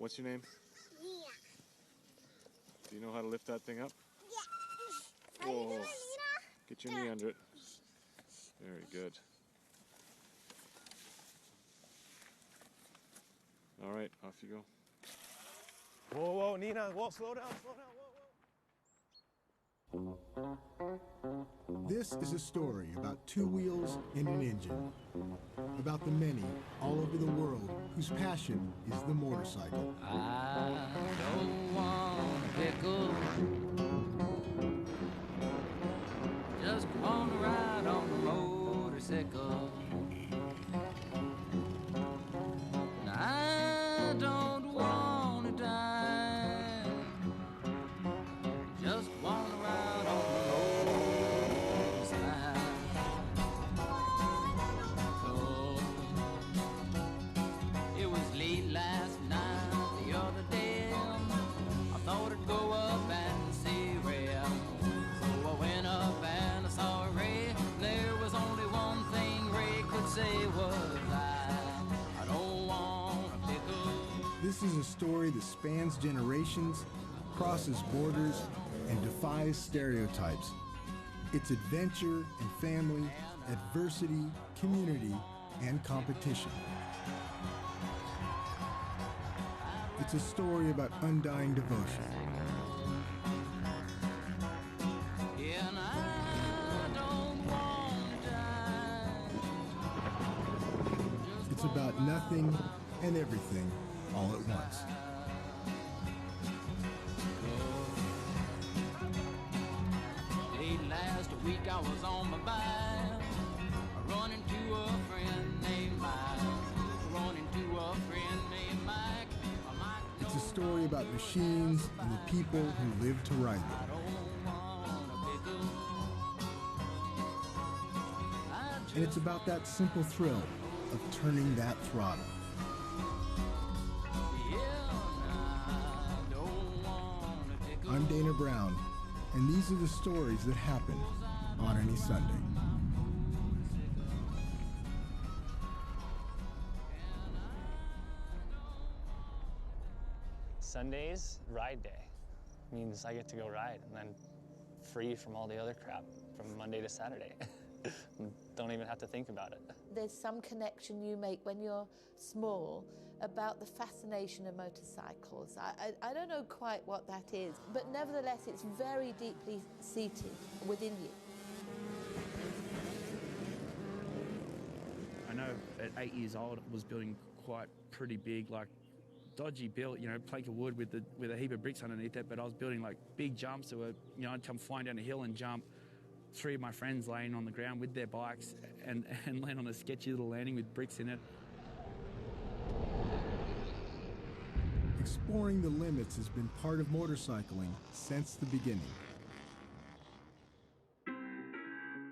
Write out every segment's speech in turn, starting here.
What's your name? Nia. Do you know how to lift that thing up? Yeah. Whoa. Get your knee under it. Very good. All right, off you go. Whoa, whoa, Nina, whoa, slow down, whoa, whoa. This is a story about two wheels and an engine. About the many all over the world whose passion is the motorcycle. I don't want a pickle. Just want to ride on the motorcycle. And I don't want to die. Just want to ride on the motorcycle. It was late last night, the other day. I thought I'd go up and see Ray. So I went up and I saw Ray. There was only one thing Ray could say was I don't want a pickle. This is a story that spans generations, crosses borders, and defies stereotypes. It's adventure and family, adversity, community, and competition. It's a story about undying devotion. Yeah, and I don't want to die. It's about nothing and everything all at once. Late last week I was on my bike, running to a friend named Mike. Running to a friend named Mike. It's a story about machines and the people who live to ride them. And it's about that simple thrill of turning that throttle. I'm Dana Brown, and these are the stories that happen on any Sunday. Sundays, ride day. Means I get to go ride and then free from all the other crap from Monday to Saturday. Don't even have to think about it. There's some connection you make when you're small about the fascination of motorcycles. I don't know quite what that is, but nevertheless it's very deeply seated within you. I know at 8 years old I was building quite pretty big, like dodgy built, you know, plank of wood with a heap of bricks underneath it, but I was building like big jumps that were, you know, I'd come flying down a hill and jump. Three of my friends laying on the ground with their bikes and land on a sketchy little landing with bricks in it. Exploring the limits has been part of motorcycling since the beginning.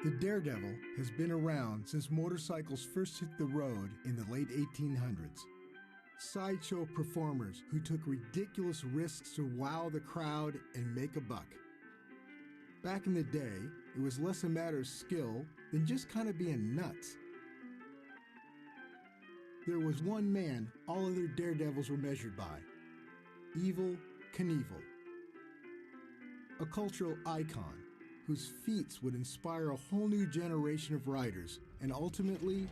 The Daredevil has been around since motorcycles first hit the road in the late 1800s. Sideshow performers who took ridiculous risks to wow the crowd and make a buck. Back in the day, it was less a matter of skill than just kind of being nuts. There was one man all other daredevils were measured by: Evel Knievel. A cultural icon whose feats would inspire a whole new generation of riders and ultimately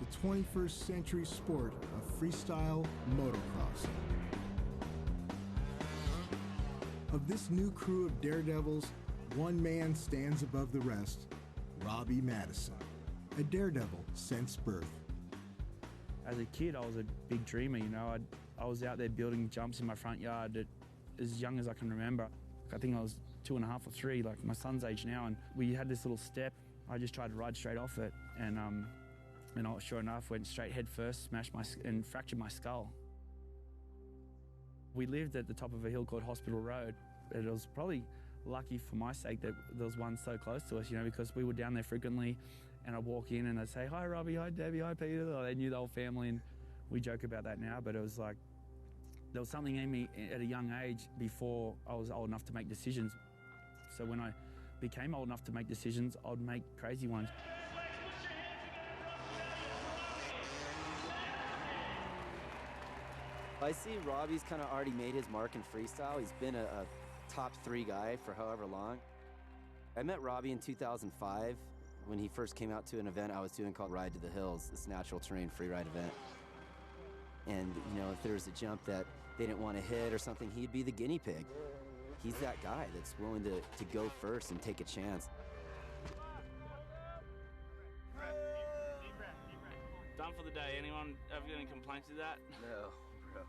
the 21st century sport of freestyle motocross. Of this new crew of daredevils, one man stands above the rest: Robbie Madison, a daredevil since birth. As a kid, I was a big dreamer, you know. I was out there building jumps in my front yard as young as I can remember. I think I was 2.5 or 3, like my son's age now, and we had this little step. I just tried to ride straight off it, and I, sure enough, went straight head first, smashed and fractured my skull. We lived at the top of a hill called Hospital Road. It was probably lucky for my sake that there was one so close to us, you know, because we were down there frequently, and I'd walk in and I'd say, "Hi Robbie, hi Debbie, hi Peter." They knew the whole family, and we joke about that now, but it was like, there was something in me at a young age before I was old enough to make decisions. So when I became old enough to make decisions, I'd make crazy ones. I see Robbie's kind of already made his mark in freestyle. He's been a top 3 guy for however long. I met Robbie in 2005 when he first came out to an event I was doing called Ride to the Hills, this natural terrain free ride event. And, you know, if there was a jump that they didn't want to hit or something, he'd be the guinea pig. He's that guy that's willing to go first and take a chance. Done for the day. Anyone ever got any complaints with that? No, bro.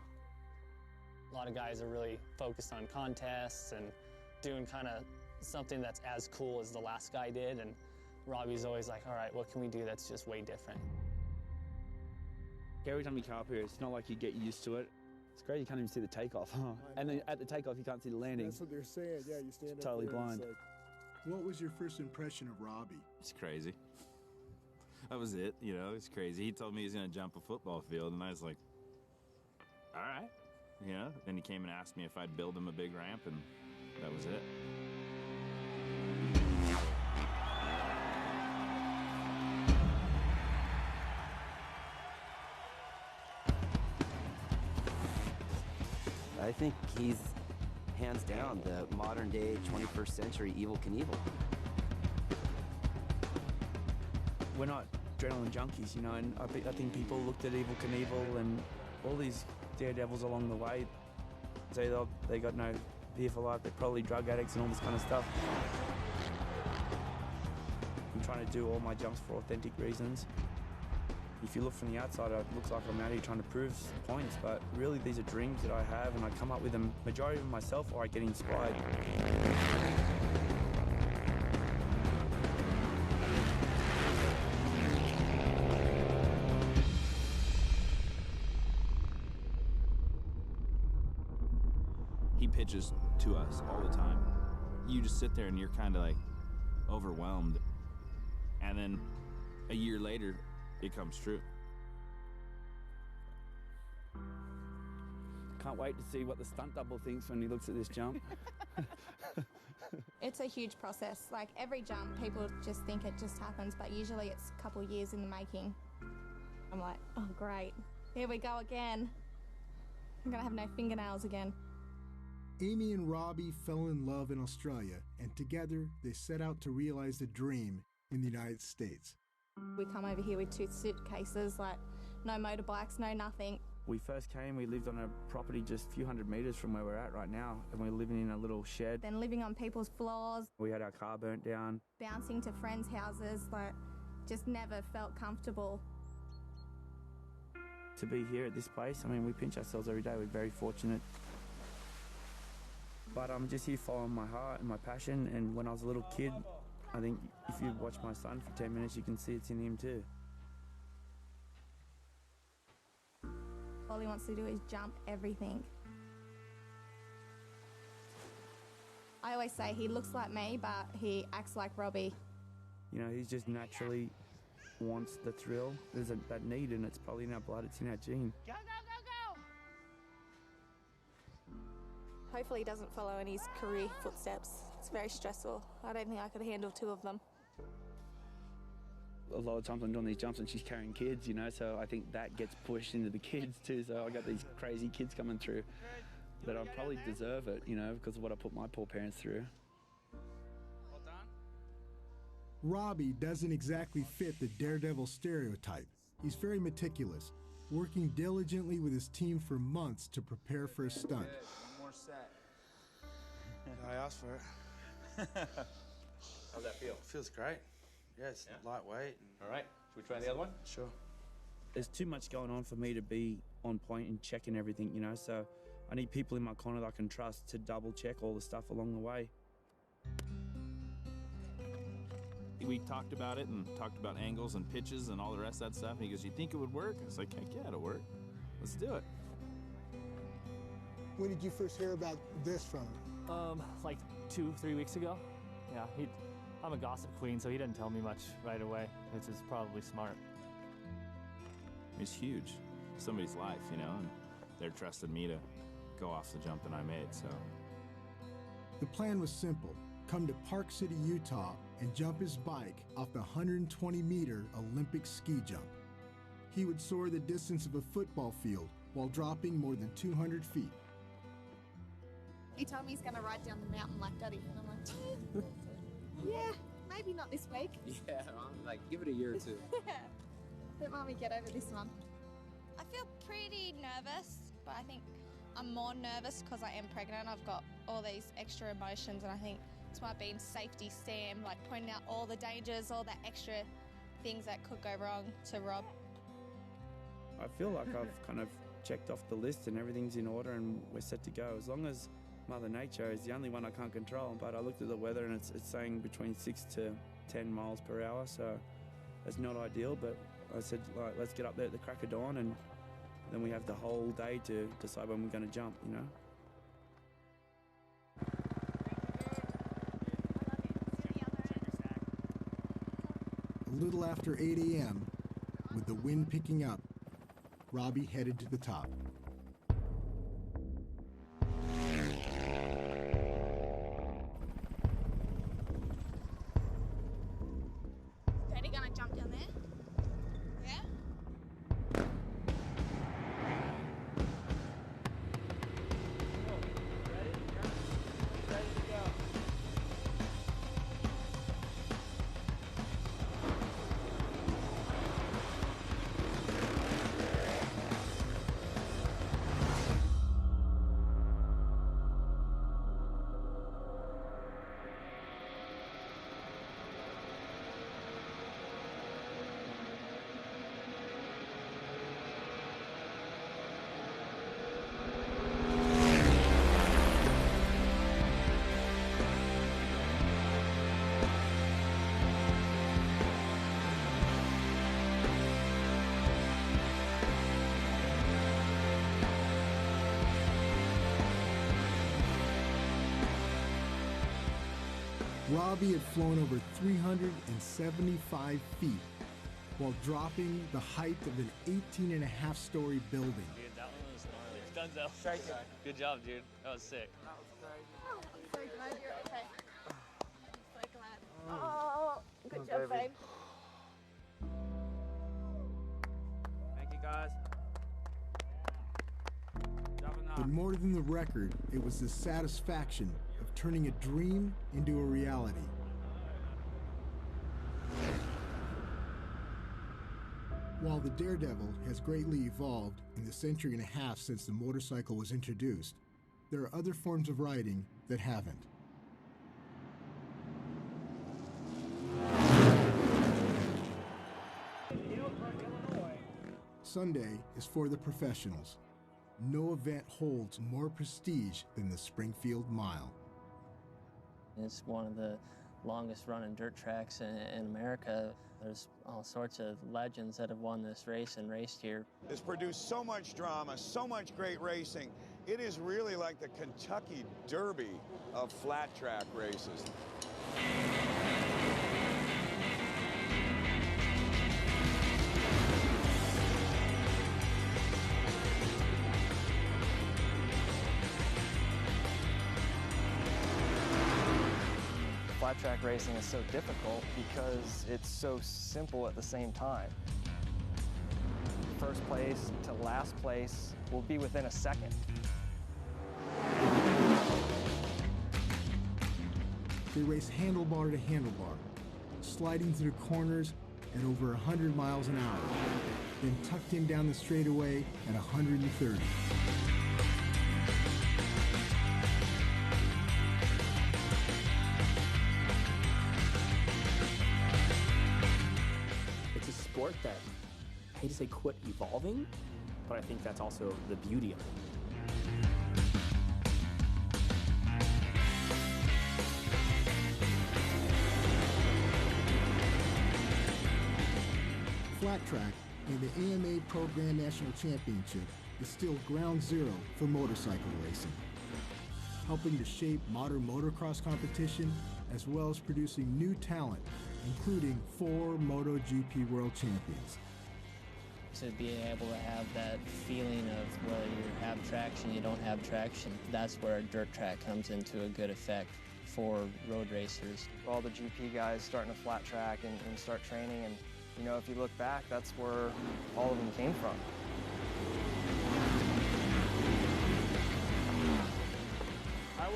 A lot of guys are really focused on contests and doing kind of something that's as cool as the last guy did, and Robbie's always like, all right, what can we do that's just way different? Every time you come up here, it's not like you get used to it. It's great, you can't even see the takeoff. And then at the takeoff, you can't see the landing. That's what they're saying. Yeah, you stand It's totally up there and blind. it's like... What was your first impression of Robbie? It's crazy. That was it, you know, it's crazy. He told me he's gonna jump a football field, and I was like, all right, you know. Then he came and asked me if I'd build him a big ramp, and that was it. I think he's hands down the modern day 21st century Evel Knievel. We're not adrenaline junkies, you know, and I think people looked at Evel Knievel and all these daredevils along the way, say they got no fear for life, they're probably drug addicts and all this kind of stuff. I'm trying to do all my jumps for authentic reasons. If you look from the outside, it looks like I'm out here trying to prove points, but really these are dreams that I have, and I come up with them, majority of them myself, or I get inspired. He pitches to us all the time. You just sit there and you're kind of like overwhelmed. And then a year later, it comes true. Can't wait to see what the stunt double thinks when he looks at this jump. It's a huge process. Like every jump, people just think it just happens, but usually it's a couple years in the making. I'm like, oh great, here we go again. I'm gonna have no fingernails again. Amy and Robbie fell in love in Australia, and together they set out to realize the dream in the United States. We come over here with 2 suitcases, like no motorbikes, no nothing. We first came, we lived on a property just a few hundred meters from where we're at right now, and we're living in a little shed. Then living on people's floors. We had our car burnt down. Bouncing to friends' houses, like just never felt comfortable. To be here at this place, I mean, we pinch ourselves every day. We're very fortunate. But I'm just here following my heart and my passion, and when I was a little kid, I think if you watch my son for 10 minutes, you can see it's in him too. All he wants to do is jump everything. I always say he looks like me, but he acts like Robbie. You know, he's just naturally wants the thrill. There's that need, and it's probably in our blood, it's in our gene. Go, go, go, go! Hopefully he doesn't follow in his career footsteps. It's very stressful. I don't think I could handle 2 of them. A lot of times I'm doing these jumps and she's carrying kids, you know, so I think that gets pushed into the kids too. So I got these crazy kids coming through that I probably deserve it, you know, because of what I put my poor parents through. Well done. Robbie doesn't exactly fit the daredevil stereotype. He's very meticulous, working diligently with his team for months to prepare for a stunt. One more set. I asked for it. How's that feel? Feels great. Yeah, it's lightweight. All right. Should we try the other one? Sure. There's too much going on for me to be on point and checking everything, you know, so I need people in my corner that I can trust to double check all the stuff along the way. We talked about it and talked about angles and pitches and all the rest of that stuff. And he goes, you think it would work? I was like, heck yeah, it'll work. Let's do it. When did you first hear about this from him? Like 2-3 weeks ago. Yeah, I'm a gossip queen, so he didn't tell me much right away, which is probably smart. It's huge. Somebody's life, you know, and they're trusting me to go off the jump that I made, so. The plan was simple. Come to Park City, Utah, and jump his bike off the 120-meter Olympic ski jump. He would soar the distance of a football field while dropping more than 200 feet. He told me he's going to ride down the mountain like Daddy. And I'm like, yeah, maybe not this week. Yeah, like give it a year or two. Let Mommy get over this one. I feel pretty nervous, but I think I'm more nervous because I am pregnant. I've got all these extra emotions, and I think it's my being safety Sam, like pointing out all the dangers, all the extra things that could go wrong to Rob. I feel like I've kind of checked off the list and everything's in order and we're set to go. As long as Mother Nature is the only one I can't control, but I looked at the weather and it's saying between 6 to 10 miles per hour, so it's not ideal, but I said, like, let's get up there at the crack of dawn and then we have the whole day to decide when we're going to jump, you know. A little after 8 a.m., with the wind picking up, Robbie headed to the top. Daddy gonna jump down there? Yeah? Robbie had flown over 375 feet while dropping the height of an 18-and-a-half-story building. Dude, that one was gnarly. Dunzo. Good job, dude. That was sick. Oh, I'm so glad you're okay. I'm so glad. Oh, good job, babe. Thank you, guys. But more than the record, it was the satisfaction of turning a dream into a reality. While the Daredevil has greatly evolved in the century and a half since the motorcycle was introduced, there are other forms of riding that haven't. Sunday is for the professionals. No event holds more prestige than the Springfield Mile. It's one of the longest running dirt tracks in America. There's all sorts of legends that have won this race and raced here. It's produced so much drama, so much great racing. It is really like the Kentucky Derby of flat track races. Flat track racing is so difficult because it's so simple at the same time. First place to last place will be within a second. They race handlebar to handlebar, sliding through corners at over 100 miles an hour, then tucked in down the straightaway at 130. It's a sport that, I hate to say quit evolving, but I think that's also the beauty of it. Flat track and the AMA Pro Grand National Championship is still ground zero for motorcycle racing, helping to shape modern motocross competition as well as producing new talent, including 4 MotoGP World Champions. To be able to have that feeling of whether you have traction, you don't have traction, that's where a dirt track comes into a good effect for road racers. All the GP guys starting a flat track and start training, and you know, if you look back, that's where all of them came from.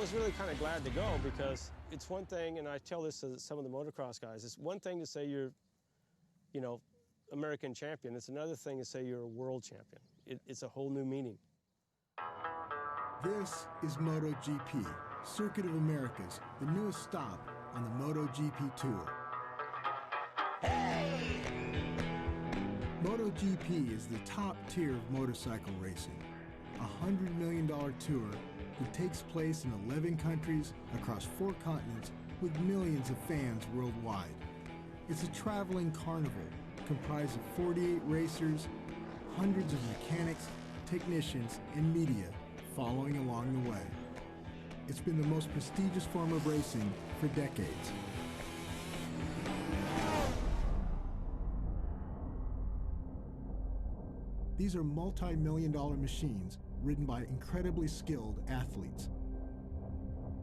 was really kind of glad to go because it's one thing, and I tell this to some of the motocross guys, it's one thing to say you're, you know, American champion. It's another thing to say you're a world champion. It's a whole new meaning. This is MotoGP, Circuit of Americas, the newest stop on the MotoGP Tour. MotoGP is the top tier of motorcycle racing, a $100 million tour that takes place in 11 countries across 4 continents with millions of fans worldwide. It's a traveling carnival comprised of 48 racers, hundreds of mechanics, technicians, and media following along the way. It's been the most prestigious form of racing for decades. These are multi-million-dollar machines ridden by incredibly skilled athletes.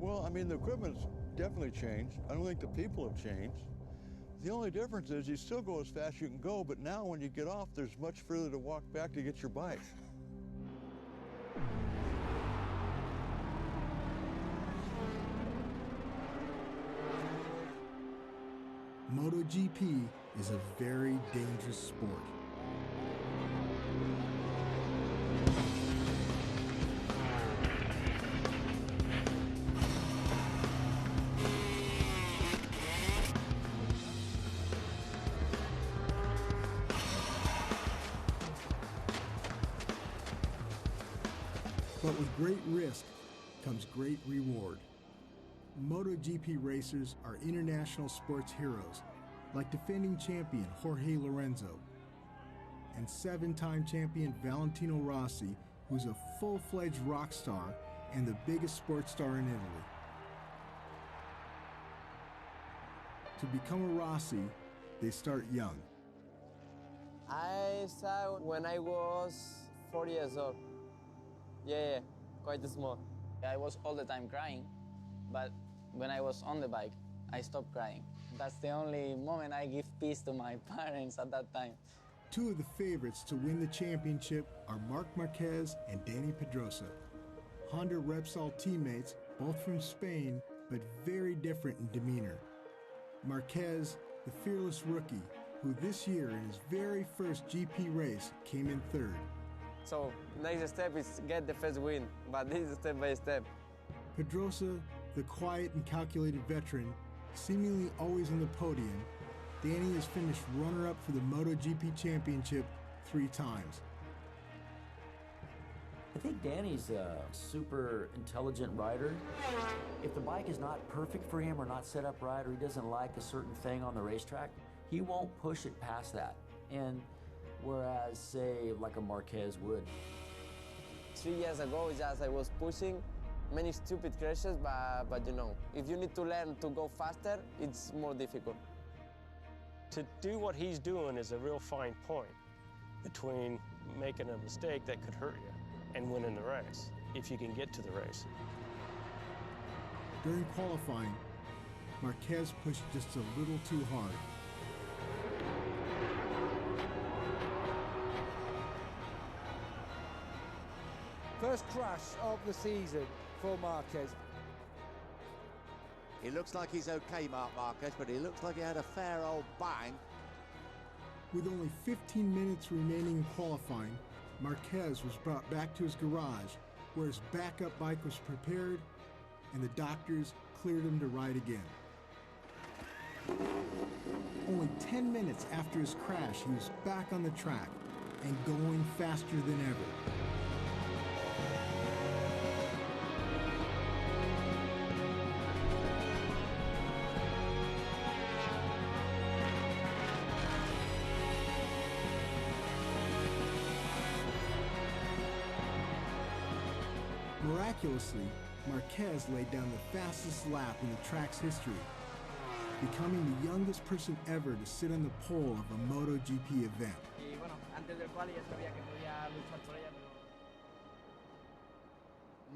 Well, I mean, the equipment's definitely changed. I don't think the people have changed. The only difference is you still go as fast as you can go, but now when you get off, there's much further to walk back to get your bike. MotoGP is a very dangerous sport. But with great risk comes great reward. MotoGP racers are international sports heroes, like defending champion Jorge Lorenzo and 7-time champion Valentino Rossi, who's a full-fledged rock star and the biggest sports star in Italy. To become a Rossi, they start young. I started when I was 4 years old. Yeah, quite small. I was all the time crying, but when I was on the bike, I stopped crying. That's the only moment I give peace to my parents at that time. 2 of the favorites to win the championship are Marc Marquez and Dani Pedrosa. Honda Repsol teammates, both from Spain, but very different in demeanor. Marquez, the fearless rookie, who this year in his very first GP race came in 3rd. So next step is get the first win, but this is step by step. Pedrosa, the quiet and calculated veteran, seemingly always on the podium, Dani has finished runner-up for the MotoGP Championship 3 times. I think Danny's a super intelligent rider. If the bike is not perfect for him or not set up right or he doesn't like a certain thing on the racetrack, he won't push it past that. And whereas, say, like a Marquez would. 3 years ago, just I was pushing many stupid crashes, but you know, if you need to learn to go faster, it's more difficult. To do what he's doing is a real fine point between making a mistake that could hurt you and winning the race, if you can get to the race. During qualifying, Marquez pushed just a little too hard. First crash of the season for Marquez. It looks like he's okay, Marc Marquez, but he looks like he had a fair old bang. With only 15 minutes remaining in qualifying, Marquez was brought back to his garage, where his backup bike was prepared, and the doctors cleared him to ride again. Only 10 minutes after his crash, he was back on the track and going faster than ever. Miraculously, Marquez laid down the fastest lap in the track's history, becoming the youngest person ever to sit on the pole of a MotoGP event.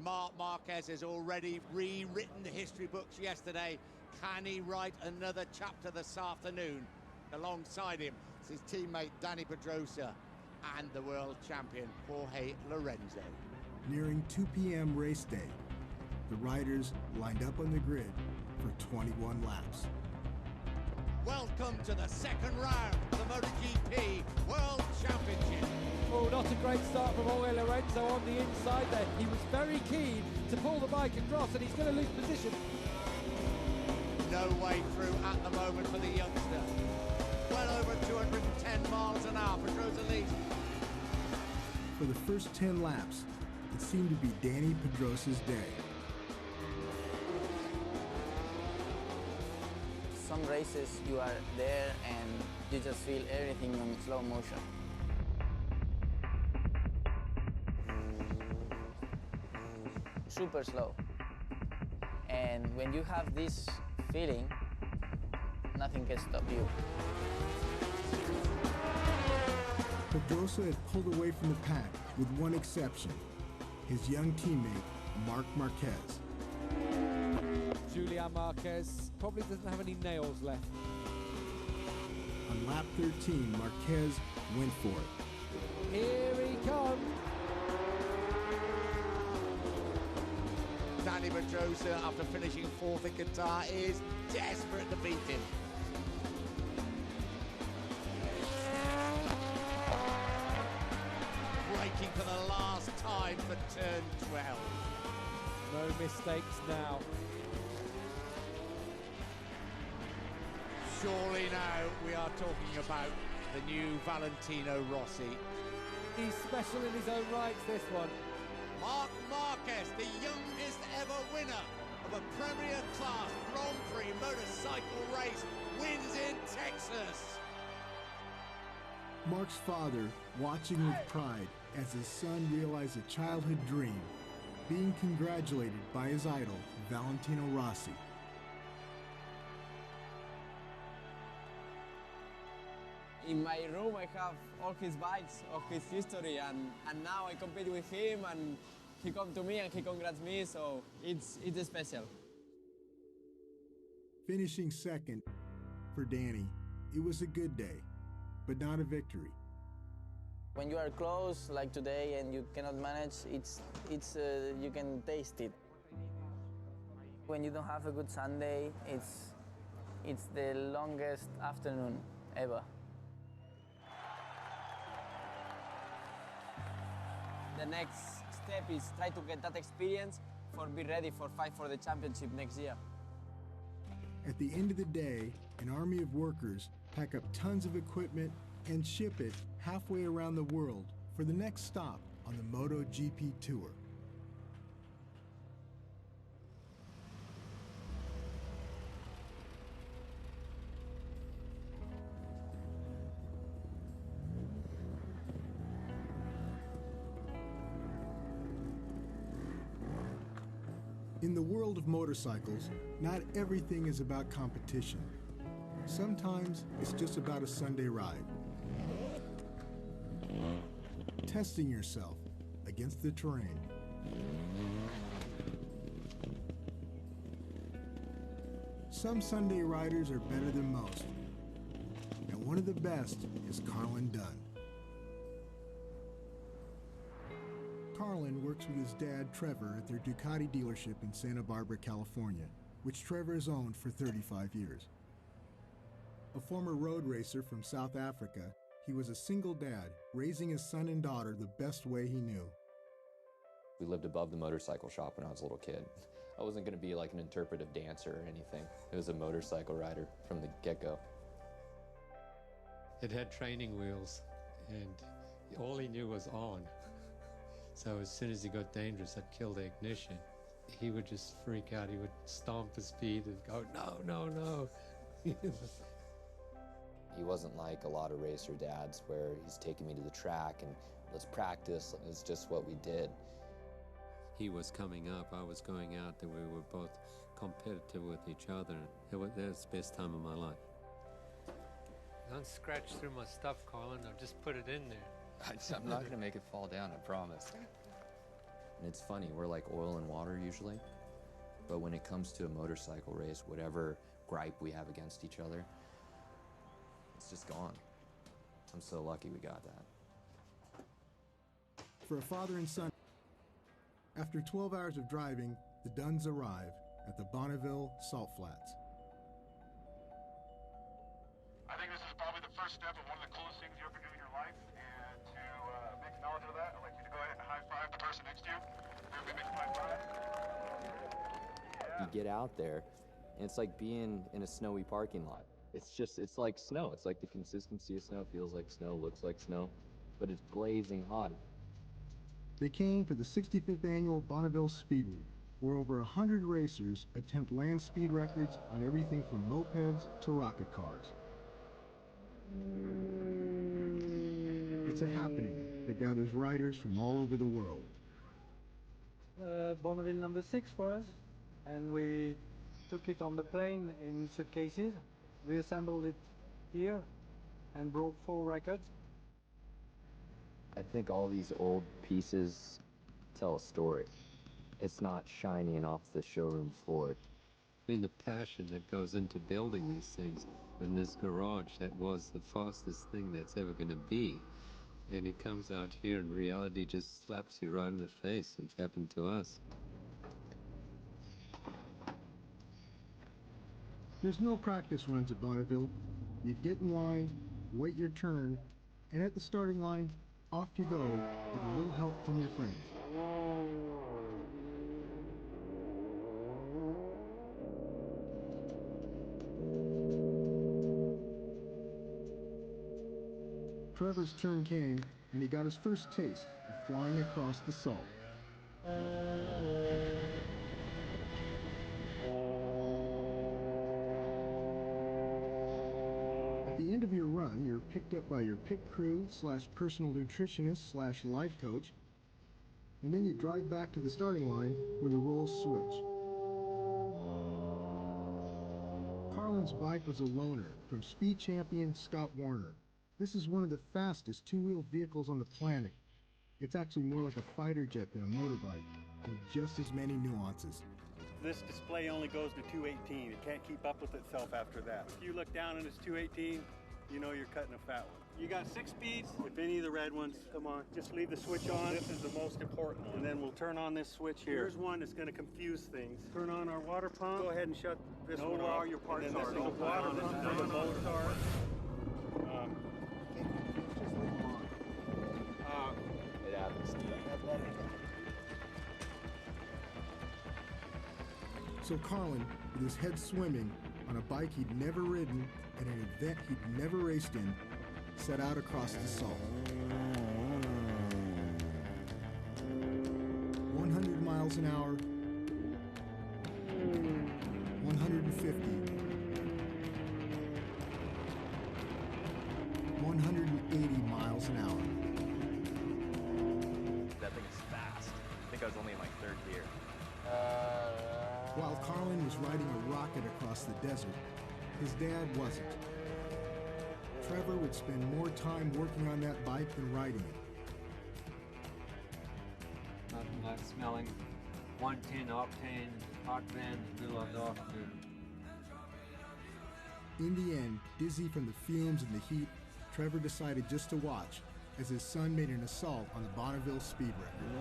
Marc Marquez has already rewritten the history books yesterday. Can he write another chapter this afternoon? Alongside him is his teammate Dani Pedrosa and the world champion Jorge Lorenzo. Nearing 2 p.m. race day, the riders lined up on the grid for 21 laps. Welcome to the second round of the MotoGP World Championship. Oh, not a great start from Jorge Lorenzo on the inside there. He was very keen to pull the bike across, and he's going to lose position. No way through at the moment for the youngster. Well over 210 miles an hour. Pedrosa leads. For the first 10 laps, it seemed to be Dani Pedrosa's day. Some races you are there and you just feel everything in slow motion. Super slow. And when you have this feeling, nothing can stop you. Pedrosa had pulled away from the pack with one exception, his young teammate, Marc Marquez. Julian Marquez probably doesn't have any nails left. On lap 13, Marquez went for it. Here he comes. Dani Pedrosa, after finishing fourth in Qatar, is desperate to beat him. Braking for the last time for turn 12. No mistakes now. Surely now we are talking about the new Valentino Rossi. He's special in his own rights, this one. Marc Marquez, the youngest ever winner of a Premier Class Grand Prix motorcycle race, wins in Texas. Marc's father watching with pride as his son realized a childhood dream, being congratulated by his idol, Valentino Rossi. In my room I have all his bikes of his history, and now I compete with him, and he come to me and he congrats me, so it's special. Finishing second for Dani, it was a good day, but not a victory. When you are close like today and you cannot manage, it's you can taste it. When you don't have a good Sunday, it's the longest afternoon ever. The next step is try to get that experience for be ready for fight for the championship next year. At the end of the day, an army of workers pack up tons of equipment and ship it halfway around the world for the next stop on the MotoGP Tour. In the world of motorcycles, not everything is about competition. Sometimes it's just about a Sunday ride. Testing yourself against the terrain. Some Sunday riders are better than most, and one of the best is Carlin Dunn. Carlin works with his dad, Trevor, at their Ducati dealership in Santa Barbara, California, which Trevor has owned for 35 years. A former road racer from South Africa, he was a single dad, raising his son and daughter the best way he knew. We lived above the motorcycle shop when I was a little kid. I wasn't going to be like an interpretive dancer or anything. It was a motorcycle rider from the get-go. It had training wheels, and all he knew was on. So as soon as he got dangerous, I'd kill the ignition. He would just freak out. He would stomp his feet and go, no, no, no. He wasn't like a lot of racer dads where he's taking me to the track and let's practice. It's just what we did. He was coming up, I was going out, that we were both competitive with each other. That was the best time of my life. Don't scratch through my stuff, Colin. I'll just put it in there. I'm not going to make it fall down, I promise. And it's funny, we're like oil and water usually, but when it comes to a motorcycle race, whatever gripe we have against each other, it's just gone. I'm so lucky we got that. For a father and son, after 12 hours of driving, the Dunns arrive at the Bonneville Salt Flats. I think this is probably the first step of one of the coolest things you ever do in your life, and to make acknowledge of that, I'd like you to go ahead and high-five the person next to you. Everybody make a high-five. You get out there, and it's like being in a snowy parking lot. It's like snow. It's like the consistency of snow, feels like snow, looks like snow, but it's blazing hot. They came for the 65th annual Bonneville Speed Week, where over 100 racers attempt land speed records on everything from mopeds to rocket cars. It's a happening that gathers riders from all over the world. Bonneville number 6 for us, and we took it on the plane in suitcases, reassembled it here, and broke 4 records. I think all these old pieces tell a story. It's not shiny and off the showroom floor. I mean, the passion that goes into building these things. In this garage, that was the fastest thing that's ever going to be. And it comes out here and reality just slaps you right in the face. It happened to us. There's no practice runs at Bonneville. You get in line, wait your turn, and at the starting line, off you go with a little help from your friends. Trevor's turn came, and he got his first taste of flying across the salt. At the end of your run, you're picked up by your pit crew / personal nutritionist / life coach, and then you drive back to the starting line where the roles switch. Carlin's bike was a loaner from speed champion Scott Warner. This is one of the fastest two-wheeled vehicles on the planet. It's actually more like a fighter jet than a motorbike, with just as many nuances. This display only goes to 218. It can't keep up with itself after that. If you look down and it's 218, you know you're cutting a fat one. You got 6 speeds. If any of the red ones, come on, just leave the switch on. This is the most important one. And then we'll turn on this switch here. Here's one that's going to confuse things. Turn on our water pump. Go ahead and shut this one off. Know where all your parts are. This is a water pump for the motor. It happens. So Carlin, with his head swimming, on a bike he'd never ridden, at an event he'd never raced in, set out across the salt. 100 miles an hour, 150, 180 miles an hour. That thing is fast. I think I was only in my 3rd gear. While Carlin was riding a rocket across the desert, his dad wasn't. Trevor would spend more time working on that bike than riding it. Nothing like smelling 110 octane hot van in the middle of the afternoon. In the end, dizzy from the fumes and the heat, Trevor decided just to watch as his son made an assault on the Bonneville speed record.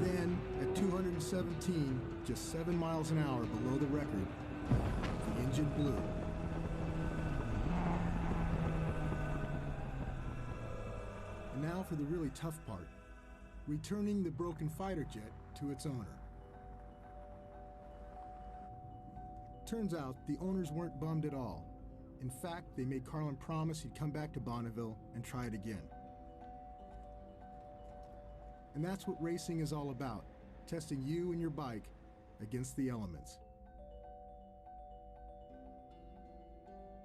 Then, at 217, just 7 miles an hour below the record, the engine blew. And now for the really tough part, returning the broken fighter jet to its owner. Turns out the owners weren't bummed at all. In fact, they made Carlin promise he'd come back to Bonneville and try it again. And that's what racing is all about, testing you and your bike against the elements.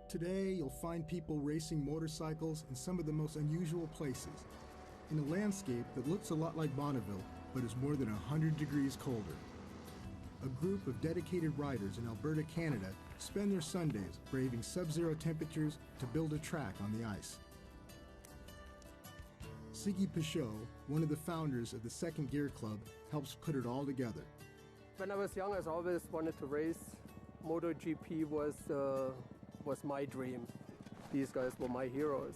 Today, you'll find people racing motorcycles in some of the most unusual places, in a landscape that looks a lot like Bonneville, but is more than 100 degrees colder. A group of dedicated riders in Alberta, Canada, spend their Sundays braving sub-zero temperatures to build a track on the ice. Siggy Pichot, one of the founders of the Second Gear Club, helps put it all together. When I was young, I always wanted to race. MotoGP was my dream. These guys were my heroes.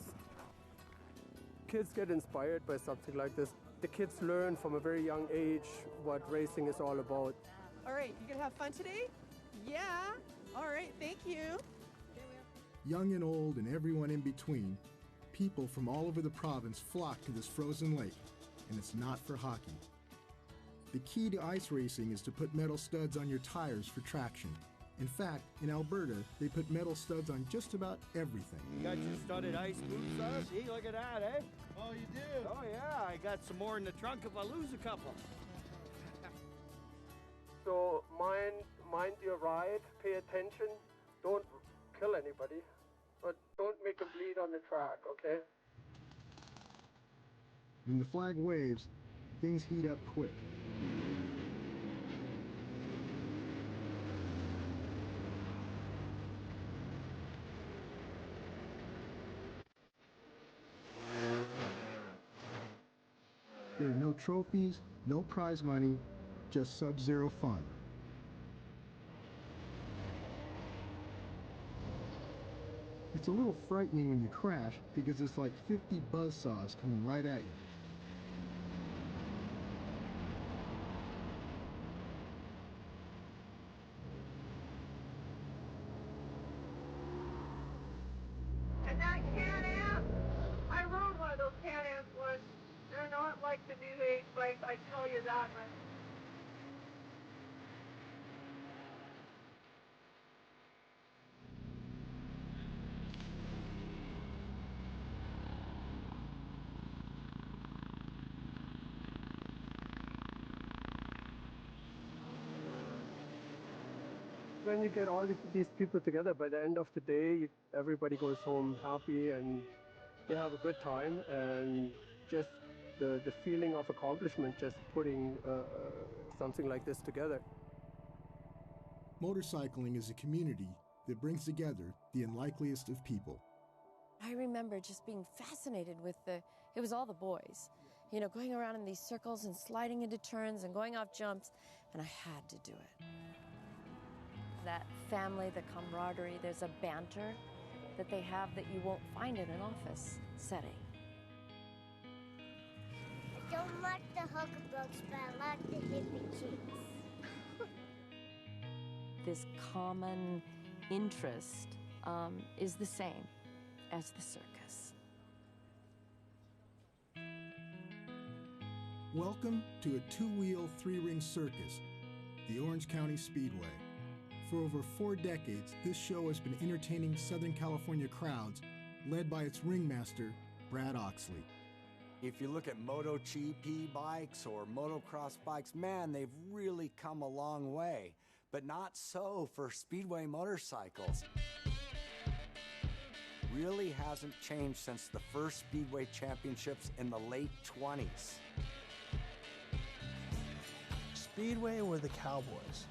Kids get inspired by something like this. The kids learn from a very young age what racing is all about. All right, you gonna have fun today? Yeah. All right, thank you. Young and old and everyone in between, people from all over the province flock to this frozen lake, and it's not for hockey. The key to ice racing is to put metal studs on your tires for traction. In fact, in Alberta, they put metal studs on just about everything. You got your studded ice boots on? See, look at that, eh? Oh, you do? Oh, yeah. I got some more in the trunk if I lose a couple. So mind your ride, pay attention, don't kill anybody, but don't make them bleed on the track, okay? When the flag waves, things heat up quick. There are no trophies, no prize money, just sub-zero fun. It's a little frightening when you crash because it's like 50 buzzsaws coming right at you. And that Can-Am, I rode one of those Can-Ams once. They're not like the new age bikes, I tell you that much. When you get all these people together, by the end of the day, everybody goes home happy and they have a good time, and just the feeling of accomplishment just putting something like this together. Motorcycling is a community that brings together the unlikeliest of people. I remember just being fascinated with it was all the boys, you know, going around in these circles and sliding into turns and going off jumps, and I had to do it. That family, the camaraderie, there's a banter that they have that you won't find in an office setting. I don't like the hucklebugs, but I like the hippie chicks. This common interest is the same as the circus. Welcome to a two-wheel, three-ring circus, the Orange County Speedway. For over 4 decades, this show has been entertaining Southern California crowds, led by its ringmaster, Brad Oxley. If you look at MotoGP bikes or motocross bikes, man, they've really come a long way. But not so for Speedway motorcycles. Really hasn't changed since the first Speedway championships in the late 20s. Speedway were the cowboys.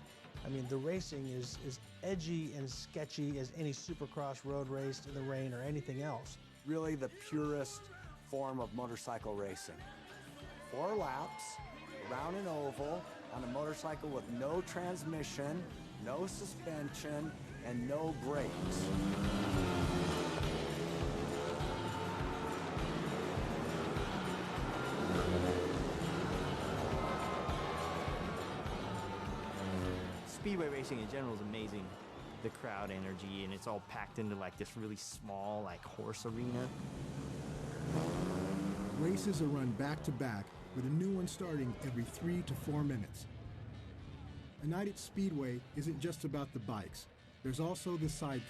I mean, the racing is as edgy and sketchy as any supercross road race in the rain or anything else. Really the purest form of motorcycle racing. 4 laps, around an oval, on a motorcycle with no transmission, no suspension, and no brakes. Speedway racing in general is amazing. The crowd energy, and it's all packed into like this really small, like horse arena. Races are run back-to-back, with a new one starting every 3 to 4 minutes. A night at Speedway isn't just about the bikes. There's also the sidecars.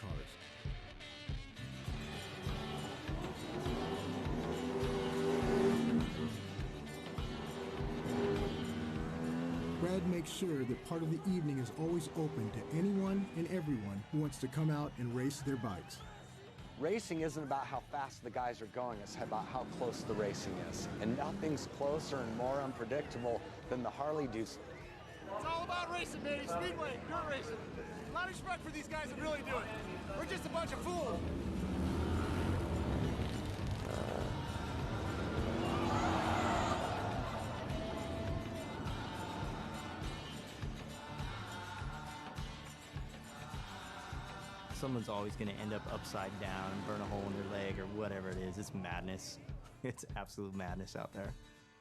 Brad makes sure that part of the evening is always open to anyone and everyone who wants to come out and race their bikes. Racing isn't about how fast the guys are going, it's about how close the racing is. And nothing's closer and more unpredictable than the Harley Deuce. It's all about racing, baby. Speedway, dirt racing. A lot of respect for these guys that really do it. We're just a bunch of fools. Someone's always going to end up upside down and burn a hole in their leg or whatever it is. It's madness. It's absolute madness out there.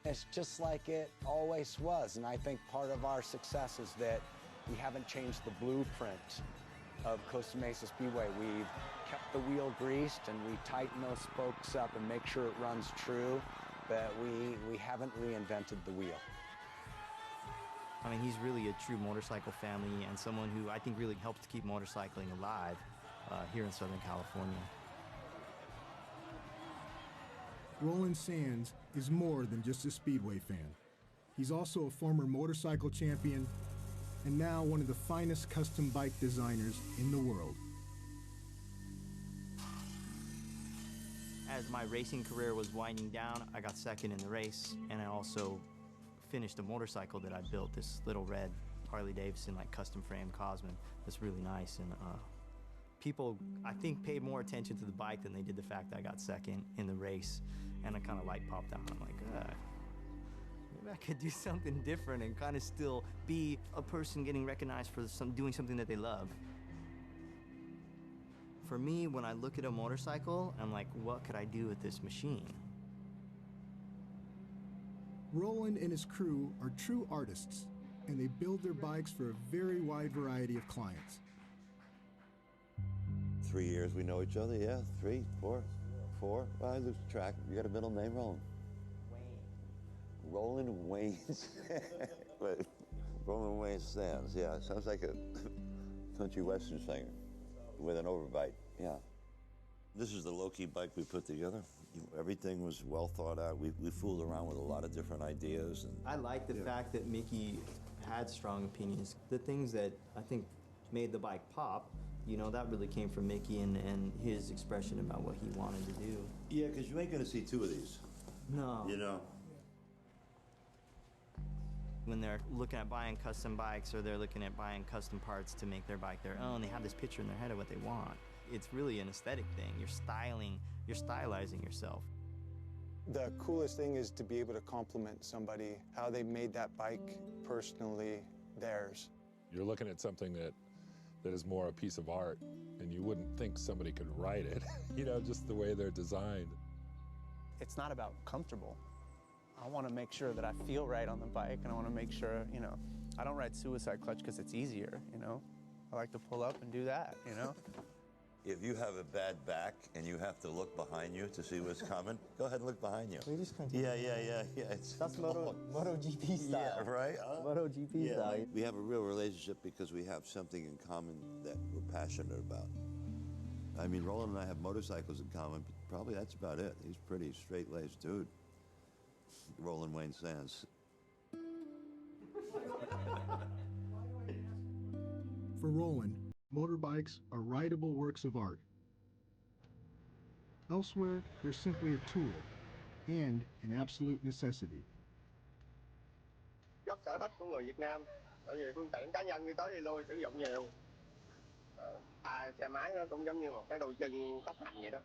It's just like it always was, and I think part of our success is that we haven't changed the blueprint of Costa Mesa Speedway. We've kept the wheel greased and we tighten those spokes up and make sure it runs true, but we haven't reinvented the wheel. I mean, he's really a true motorcycle family and someone who I think really helps to keep motorcycling alive here in Southern California. Roland Sands is more than just a Speedway fan. He's also a former motorcycle champion and now one of the finest custom bike designers in the world. As my racing career was winding down, I got second in the race, and I also finished a motorcycle that I built, this little red Harley-Davidson like custom frame Cosman. That's really nice, and people, I think, paid more attention to the bike than they did the fact that I got second in the race, and a kind of light popped on. I'm like, maybe I could do something different and kind of still be a person getting recognized for doing something that they love. For me, when I look at a motorcycle, I'm like, what could I do with this machine? Roland and his crew are true artists, and they build their bikes for a very wide variety of clients. 3 years we know each other, yeah, 3, 4. Well, I lose track. You got a middle name, Roland? Roland Waynes. Wait, Roland Wayne Sands, yeah. Sounds like a country western singer with an overbite, yeah. This is the low-key bike we put together. Everything was well thought out. We fooled around with a lot of different ideas. And I like the fact that Mickey had strong opinions. The things that I think made the bike pop, you know, that really came from Mickey and his expression about what he wanted to do. Yeah, because you ain't gonna see 2 of these. No. You know? When they're looking at buying custom bikes or they're looking at buying custom parts to make their bike their own, they have this picture in their head of what they want. It's really an aesthetic thing. You're stylizing yourself. The coolest thing is to be able to compliment somebody, how they made that bike personally theirs. You're looking at something that is more a piece of art, and you wouldn't think somebody could write it, you know, just the way they're designed. It's not about comfortable. I want to make sure that I feel right on the bike, and I want to make sure, you know, I don't ride suicide clutch because it's easier, you know. I like to pull up and do that, you know. If you have a bad back and you have to look behind you to see what's coming, go ahead and look behind you. We just continue. Yeah. That's MotoGP style. Yeah, right? MotoGP style. We have a real relationship because we have something in common that we're passionate about. I mean, Roland and I have motorcycles in common, but probably that's about it. He's a pretty straight-laced dude. Roland Wayne Sands. For Roland, motorbikes are rideable works of art. Elsewhere, they're simply a tool and an absolute necessity. Rất sở thích của người Việt Nam, bởi vì phương tiện cá nhân đi tới đi lui sử dụng nhiều. Xe máy nó cũng giống như một cái đôi chân tốc hành vậy đó.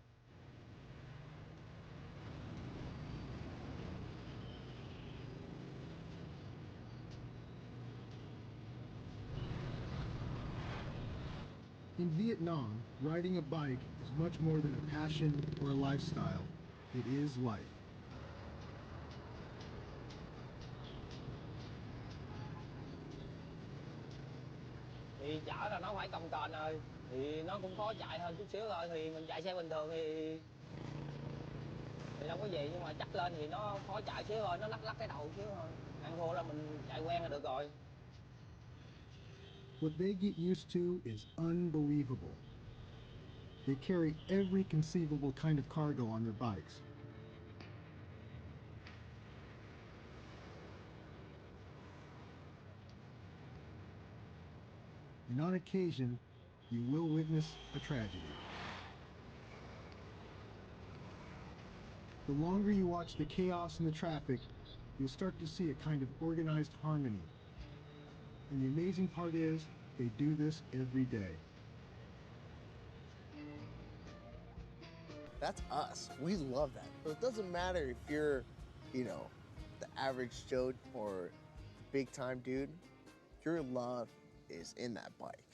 In Vietnam, riding a bike is much more than a passion or a lifestyle. It is life. Thì chở là nó phải cồng kềnh rồi, thì nó cũng khó chạy hơn chút xíu thôi, thì mình chạy xe bình thường thì đâu có gì, nhưng mà chắc lên thì nó khó chạy xíu thôi, nó lắc cái đầu xíu thôi. Ăn thua là mình chạy quen là được rồi. What they get used to is unbelievable. They carry every conceivable kind of cargo on their bikes. And on occasion, you will witness a tragedy. The longer you watch the chaos and the traffic, you'll start to see a kind of organized harmony. And the amazing part is, they do this every day. That's us. We love that. So it doesn't matter if you're, you know, the average Joe or big time dude, your love is in that bike.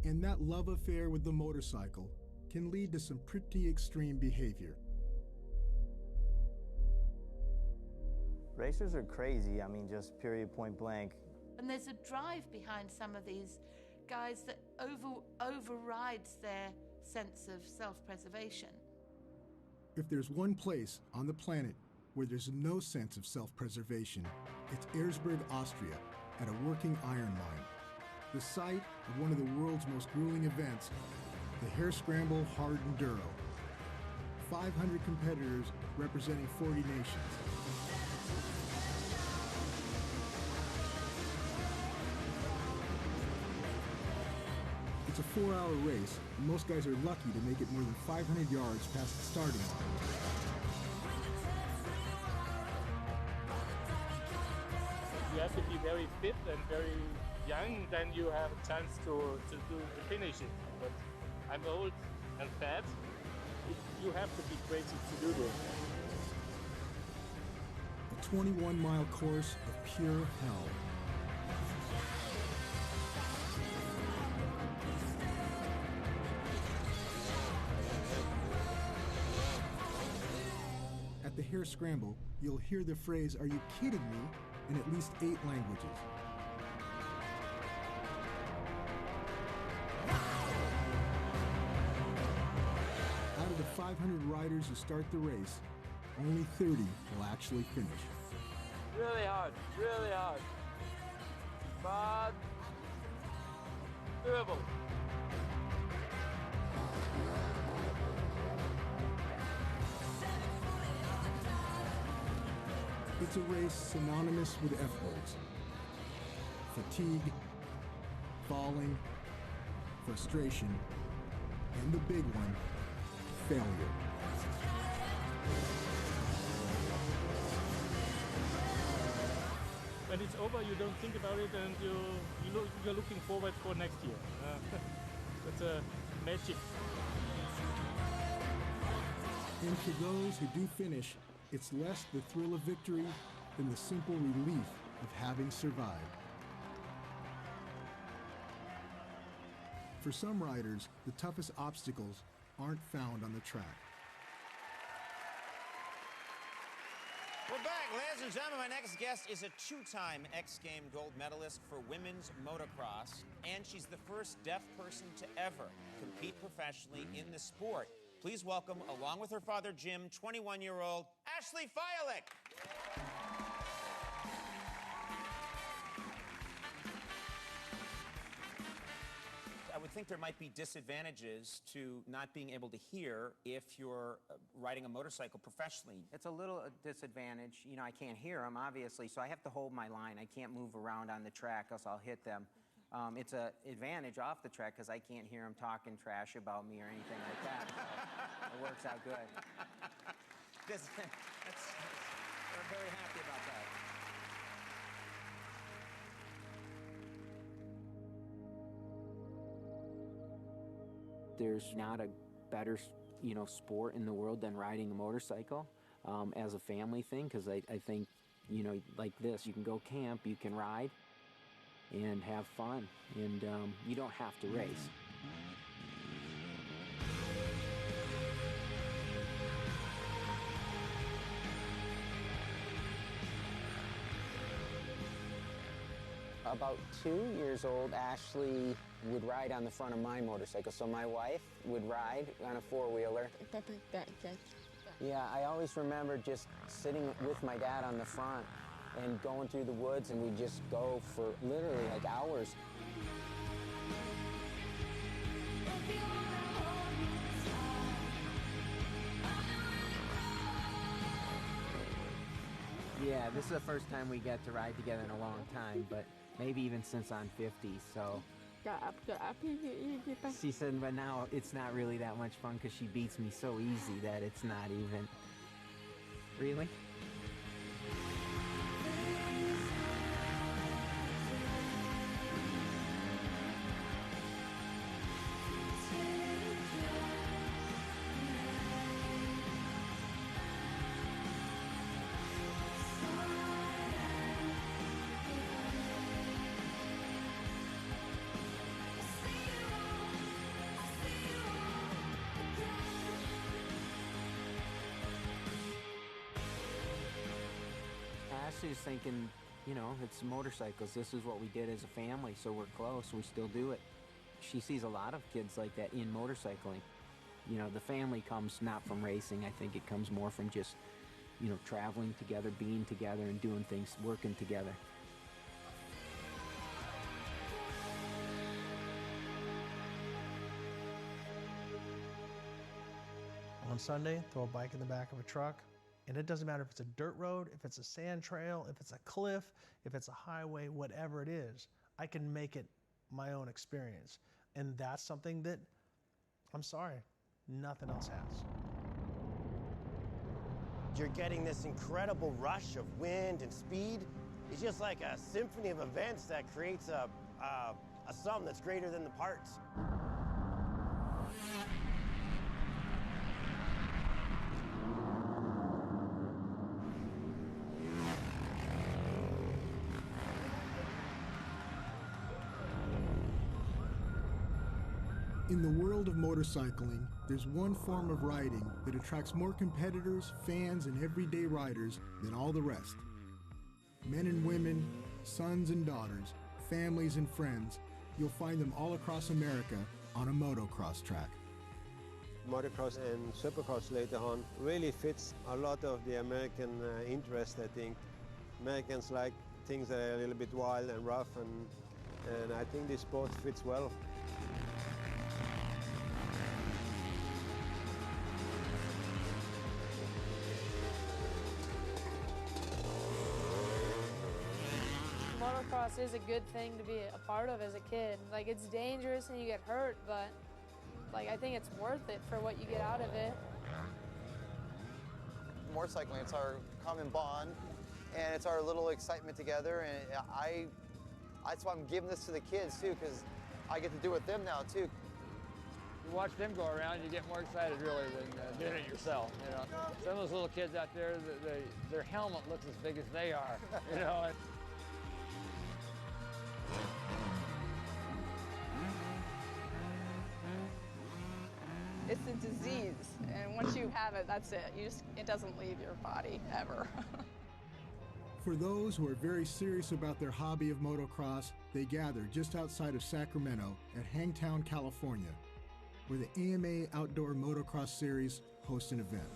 And that love affair with the motorcycle can lead to some pretty extreme behavior. Racers are crazy, I mean, just period, point blank. And there's a drive behind some of these guys that overrides their sense of self-preservation. If there's one place on the planet where there's no sense of self-preservation, it's Erzberg, Austria, at a working iron mine. The site of one of the world's most grueling events, the Hare Scramble Hard Enduro. 500 competitors representing 40 nations. It's a 4-hour race, and most guys are lucky to make it more than 500 yards past the starting line. You have to be very fit and very young, then you have a chance to finish it. But I'm old and fat. You have to be crazy to do this. A 21-mile course of pure hell. At the Hare Scramble, you'll hear the phrase, "Are you kidding me?" in at least 8 languages. Out of the 500 riders who start the race, only 30 will actually finish. Really hard, but doable. It's a race synonymous with F-words. Fatigue, falling, frustration, and the big one, failure. When it's over, you don't think about it, and you're looking forward for next year. That's a magic. And for those who do finish, it's less the thrill of victory than the simple relief of having survived. For some riders, the toughest obstacles aren't found on the track. We're back, ladies and gentlemen. My next guest is a 2-time X Games gold medalist for women's motocross, and she's the first deaf person to ever compete professionally in the sport. Please welcome, along with her father Jim, 21-year-old Ashley Fialik. I would think there might be disadvantages to not being able to hear if you're riding a motorcycle professionally. It's a little disadvantage. You know, I can't hear them, obviously, so I have to hold my line. I can't move around on the track, else I'll hit them. It's an advantage off the track because I can't hear them talking trash about me or anything like that. So it works out good. We're very happy about that. There's not a better, sport in the world than riding a motorcycle as a family thing, because I think, like this, you can go camp, you can ride and have fun, and you don't have to race. About 2 years old, Ashley would ride on the front of my motorcycle. So my wife would ride on a four-wheeler. Yeah, I always remember just sitting with my dad on the front and going through the woods, and we'd just go for literally like hours. Yeah, this is the first time we get to ride together in a long time, but maybe even since I'm 50, so. She said, but now it's not really that much fun because she beats me so easy that it's not even. Really? mostly just thinking, you know, it's motorcycles. This is what we did as a family, so we're close. We still do it. She sees a lot of kids like that in motorcycling. You know, the family comes not from racing. I think it comes more from just, you know, traveling together, being together, and doing things, working together. On Sunday, throw a bike in the back of a truck, and it doesn't matter if it's a dirt road, if it's a sand trail, if it's a cliff, if it's a highway, whatever it is, I can make it my own experience. And that's something that, I'm sorry, nothing else has. You're getting this incredible rush of wind and speed. It's just like a symphony of events that creates a sum that's greater than the parts. In the world of motorcycling, there's one form of riding that attracts more competitors, fans, and everyday riders than all the rest. Men and women, sons and daughters, families and friends, you'll find them all across America on a motocross track. Motocross and supercross later on really fits a lot of the American interest, I think. Americans like things that are a little bit wild and rough, and I think this sport fits well. Motocross is a good thing to be a part of as a kid. Like, it's dangerous and you get hurt, but like, I think it's worth it for what you get out of it. Motorcycling, it's our common bond, and it's our little excitement together, and that's why I'm giving this to the kids too, because I get to do it with them now too. You watch them go around, you get more excited really than doing it yourself, you know. Some of those little kids out there, their helmet looks as big as they are, you know. It's a disease, and once you have it, that's it. It doesn't leave your body ever. For those who are very serious about their hobby of motocross, they gather just outside of Sacramento at Hangtown, California, where the AMA Outdoor Motocross Series hosts an event.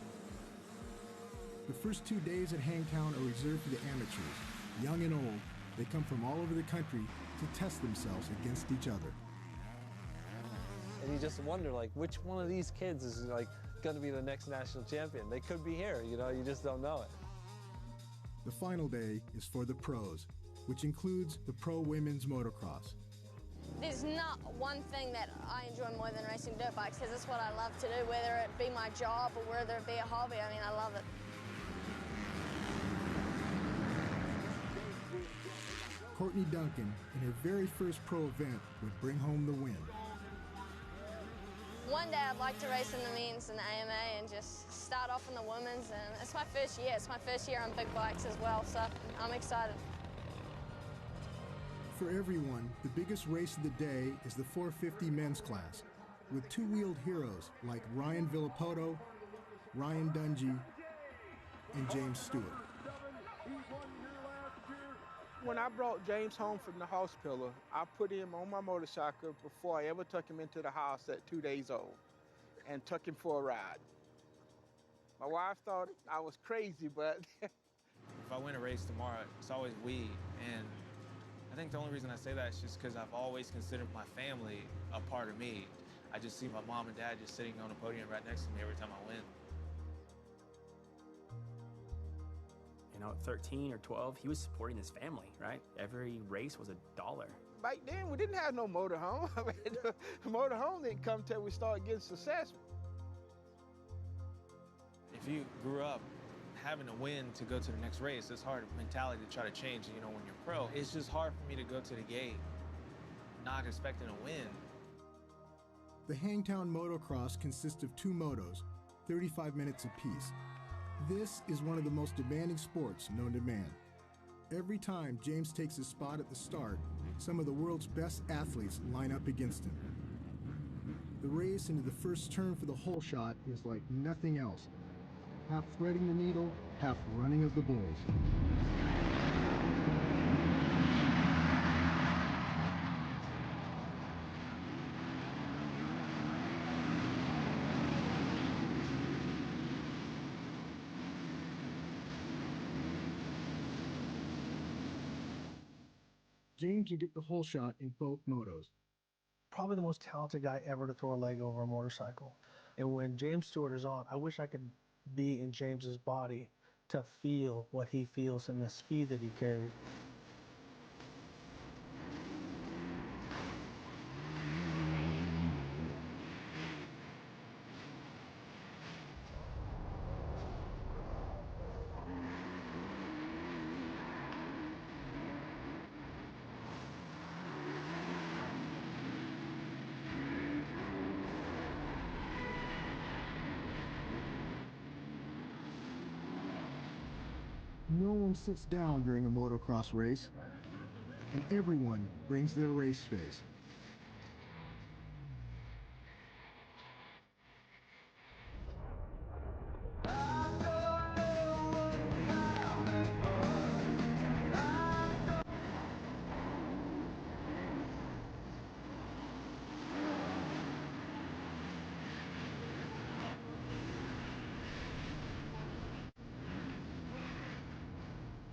The first 2 days at Hangtown are reserved for the amateurs. Young and old, they come from all over the country to test themselves against each other. And you just wonder, like, which one of these kids is, like, going to be the next national champion? They could be here, you know, you just don't know it. The final day is for the pros, which includes the Pro Women's Motocross. There's not one thing that I enjoy more than racing dirt bikes, because it's what I love to do, whether it be my job or whether it be a hobby. I mean, I love it. Courtney Duncan, in her very first pro event, would bring home the win. One day I'd like to race in the men's and the AMA and just start off in the women's, and it's my first year. It's my first year on big bikes as well, so I'm excited. For everyone, the biggest race of the day is the 450 men's class, with two-wheeled heroes like Ryan Villapoto, Ryan Dungey, and James Stewart. When I brought James home from the hospital, I put him on my motorcycle before I ever took him into the house at 2 days old and took him for a ride. My wife thought I was crazy, but... If I win a race tomorrow, it's always we. And I think the only reason I say that is just because I've always considered my family a part of me. I just see my mom and dad just sitting on a podium right next to me every time I win. You know, at 13 or 12, he was supporting his family, right? Every race was $1. Back then, we didn't have no motorhome. I mean, the motorhome didn't come till we started getting success. If you grew up having to win to go to the next race, it's hard mentality to try to change, you know, when you're pro. It's just hard for me to go to the gate not expecting to win. The Hangtown Motocross consists of 2 motos, 35 minutes apiece. This is one of the most demanding sports known to man. Every time James takes his spot at the start, some of the world's best athletes line up against him. The race into the first turn for the hole shot is like nothing else. Half threading the needle, half running of the bulls. James can get the whole shot in both motos. Probably the most talented guy ever to throw a leg over a motorcycle. And when James Stewart is on, I wish I could be in James's body to feel what he feels and the speed that he carries. No one sits down during a motocross race, and everyone brings their race face.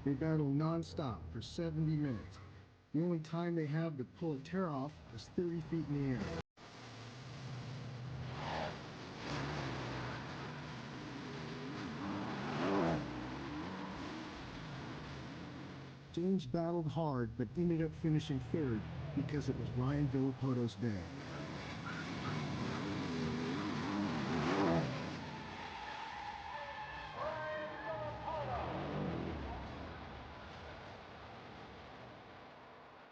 They battle non-stop for 70 minutes. The only time they have to pull a tear off is 30 feet in the air. James battled hard, but ended up finishing third because it was Ryan Villopoto's day.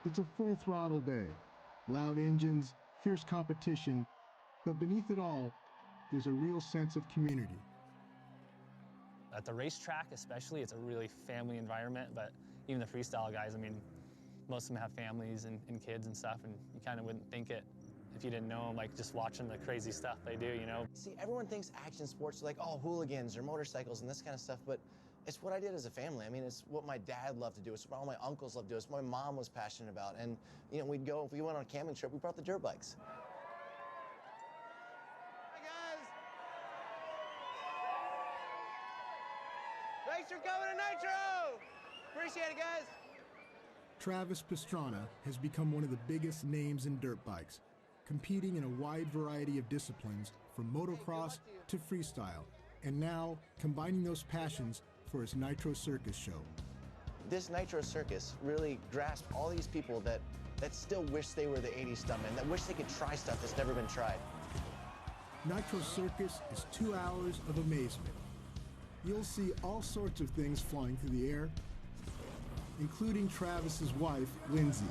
It's a full throttle day. Loud engines, fierce competition, but beneath it all, there's a real sense of community. At the racetrack especially, it's a really family environment, but even the freestyle guys, I mean, most of them have families and kids and stuff, and you kind of wouldn't think it if you didn't know them, like just watching the crazy stuff they do, you know? See, everyone thinks action sports are like, oh, hooligans or motorcycles and this kind of stuff, but it's what I did as a family. I mean, it's what my dad loved to do. It's what all my uncles loved to do. It's what my mom was passionate about. And, you know, we'd go, if we went on a camping trip, we brought the dirt bikes. Hi, guys. Thanks for coming to Nitro. Appreciate it, guys. Travis Pastrana has become one of the biggest names in dirt bikes, competing in a wide variety of disciplines from motocross to freestyle, and now combining those passions for his Nitro Circus show. This Nitro Circus really grasped all these people that still wish they were the 80s stuntmen, that wish they could try stuff that's never been tried. Nitro Circus is 2 hours of amazement. You'll see all sorts of things flying through the air, including Travis's wife, Lindsay.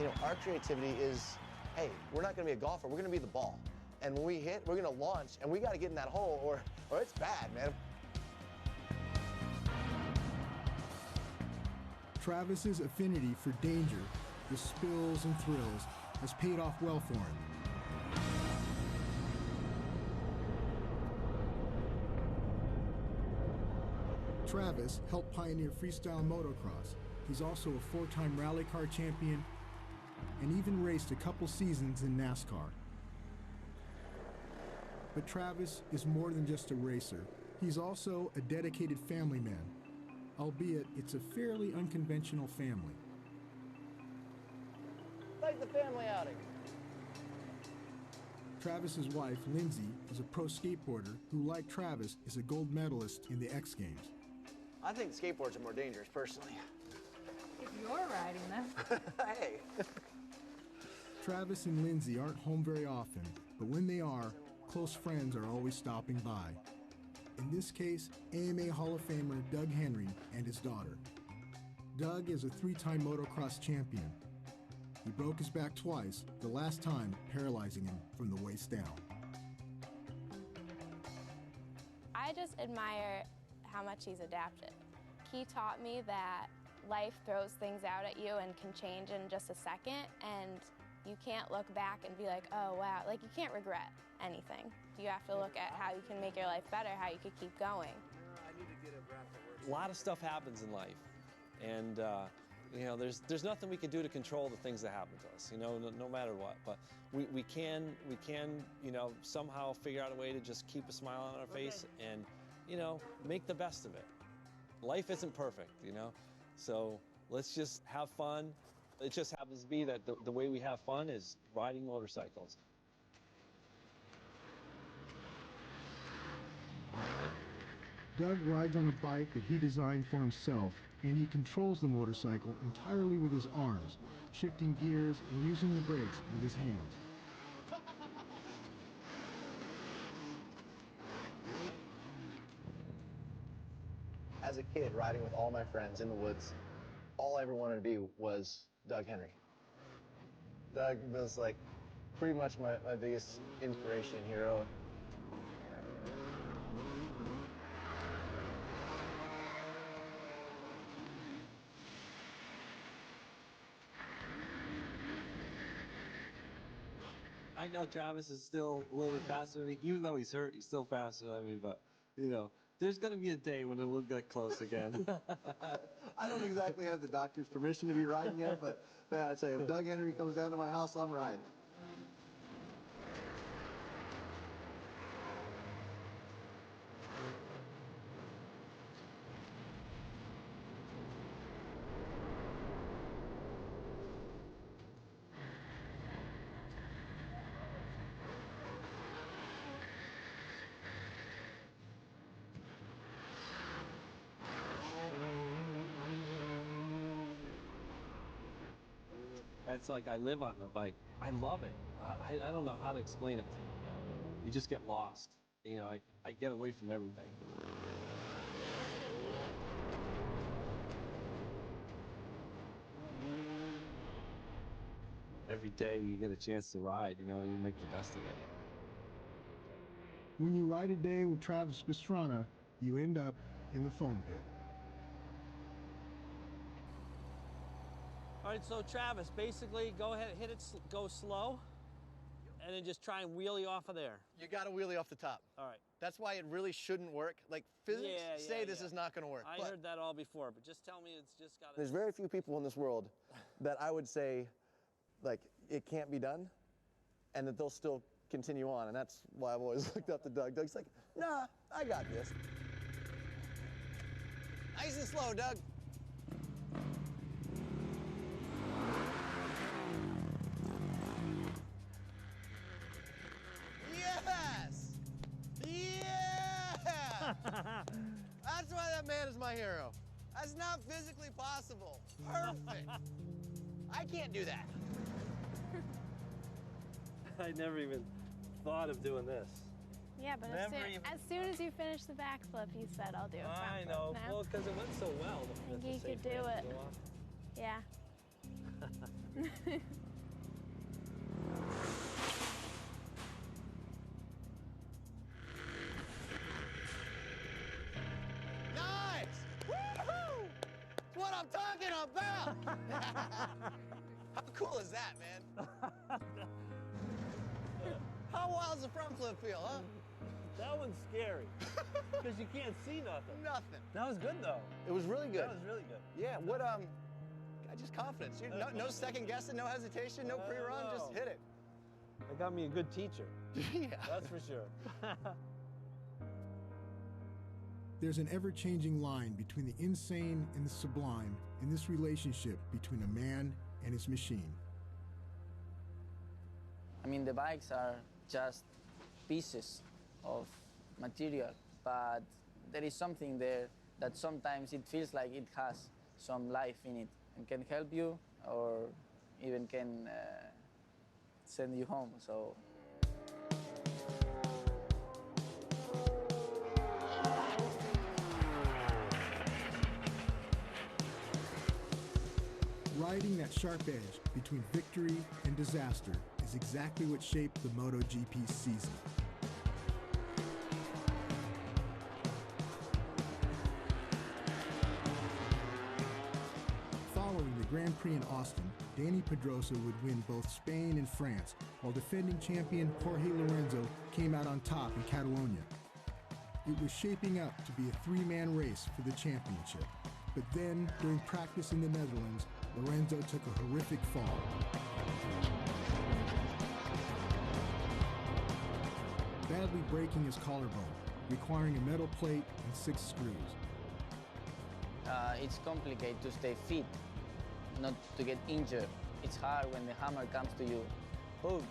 You know, our creativity is, hey, we're not gonna be a golfer, we're gonna be the ball. And when we hit, we're gonna launch, and we gotta get in that hole, or it's bad, man. Travis's affinity for danger, the spills and thrills, has paid off well for him. Travis helped pioneer freestyle motocross. He's also a 4-time rally car champion and even raced a couple seasons in NASCAR. But Travis is more than just a racer. He's also a dedicated family man, albeit it's a fairly unconventional family. Like the family outing. Travis's wife, Lindsay, is a pro skateboarder who, like Travis, is a gold medalist in the X Games. I think skateboards are more dangerous, personally. If you're riding them. Hey. Travis and Lindsay aren't home very often, but when they are, close friends are always stopping by. In this case, AMA Hall of Famer Doug Henry and his daughter. Doug is a 3-time motocross champion. He broke his back twice, the last time paralyzing him from the waist down. I just admire how much he's adapted. He taught me that life throws things out at you and can change in just a second, and you can't look back and be like, oh wow, like you can't regret anything. You have to look at how you can make your life better, how you could keep going. A lot of stuff happens in life, and you know, there's nothing we can do to control the things that happen to us, you know, no matter what. But we can, you know, somehow figure out a way to just keep a smile on our face and, you know, make the best of it. Life isn't perfect, you know. So let's just have fun. It just happens to be that the way we have fun is riding motorcycles. Doug rides on a bike that he designed for himself, and he controls the motorcycle entirely with his arms, shifting gears and using the brakes with his hands. As a kid, riding with all my friends in the woods, all I ever wanted to be was Doug Henry. Doug was like pretty much my biggest inspiration, hero. I know Travis is still a little bit faster than me. Even though he's hurt, he's still faster than me. But, you know, there's going to be a day when it will get close again. I don't exactly have the doctor's permission to be riding yet, but man, I'd say if Doug Henry comes down to my house, I'm riding. It's like I live on the bike. I love it. I don't know how to explain it. You just get lost. You know, I get away from everything. Every day you get a chance to ride, you know, you make the best of it. When you ride a day with Travis Pastrana, you end up in the foam pit. All right, so Travis, basically go ahead, hit it, go slow, and then just try and wheelie off of there. You got to wheelie off the top. All right. That's why it really shouldn't work. Like physics say this is not going to work. I heard that all before, but just tell me it's just got to. There's very few people in this world that I would say, like, it can't be done, and that they'll still continue on, and that's why I've always looked up to Doug. Doug's like, nah, I got this. Nice and slow, Doug. Yes! Yeah! That's why that man is my hero. That's not physically possible. Perfect. I can't do that. I never even thought of doing this. Yeah, but as soon as you finish the backflip, you said, I'll do a front I flip know. now. Well, because it went so well. I think you could do it. Yeah. Nice! Woo-hoo! That's what I'm talking about! How cool is that, man? How wild does the front flip feel, huh? That one's scary, because you can't see nothing. Nothing. That was good, though. It was really good. That was really good. Yeah, just confidence. No second guessing, no hesitation, no pre-run, just hit it. That got me a good teacher. Yeah. That's for sure. There's an ever-changing line between the insane and the sublime in this relationship between a man and his machine. I mean, the bikes are just pieces of material, but there is something there that sometimes it feels like it has some life in it and can help you or even can send you home. So. Riding that sharp edge between victory and disaster is exactly what shaped the MotoGP season. Following the Grand Prix in Austin, Dani Pedrosa would win both Spain and France, while defending champion Jorge Lorenzo came out on top in Catalonia. It was shaping up to be a three-man race for the championship. But then, during practice in the Netherlands, Lorenzo took a horrific fall. Badly breaking his collarbone, requiring a metal plate and 6 screws. It's complicated to stay fit, not to get injured. It's hard when the hammer comes to you. Boom.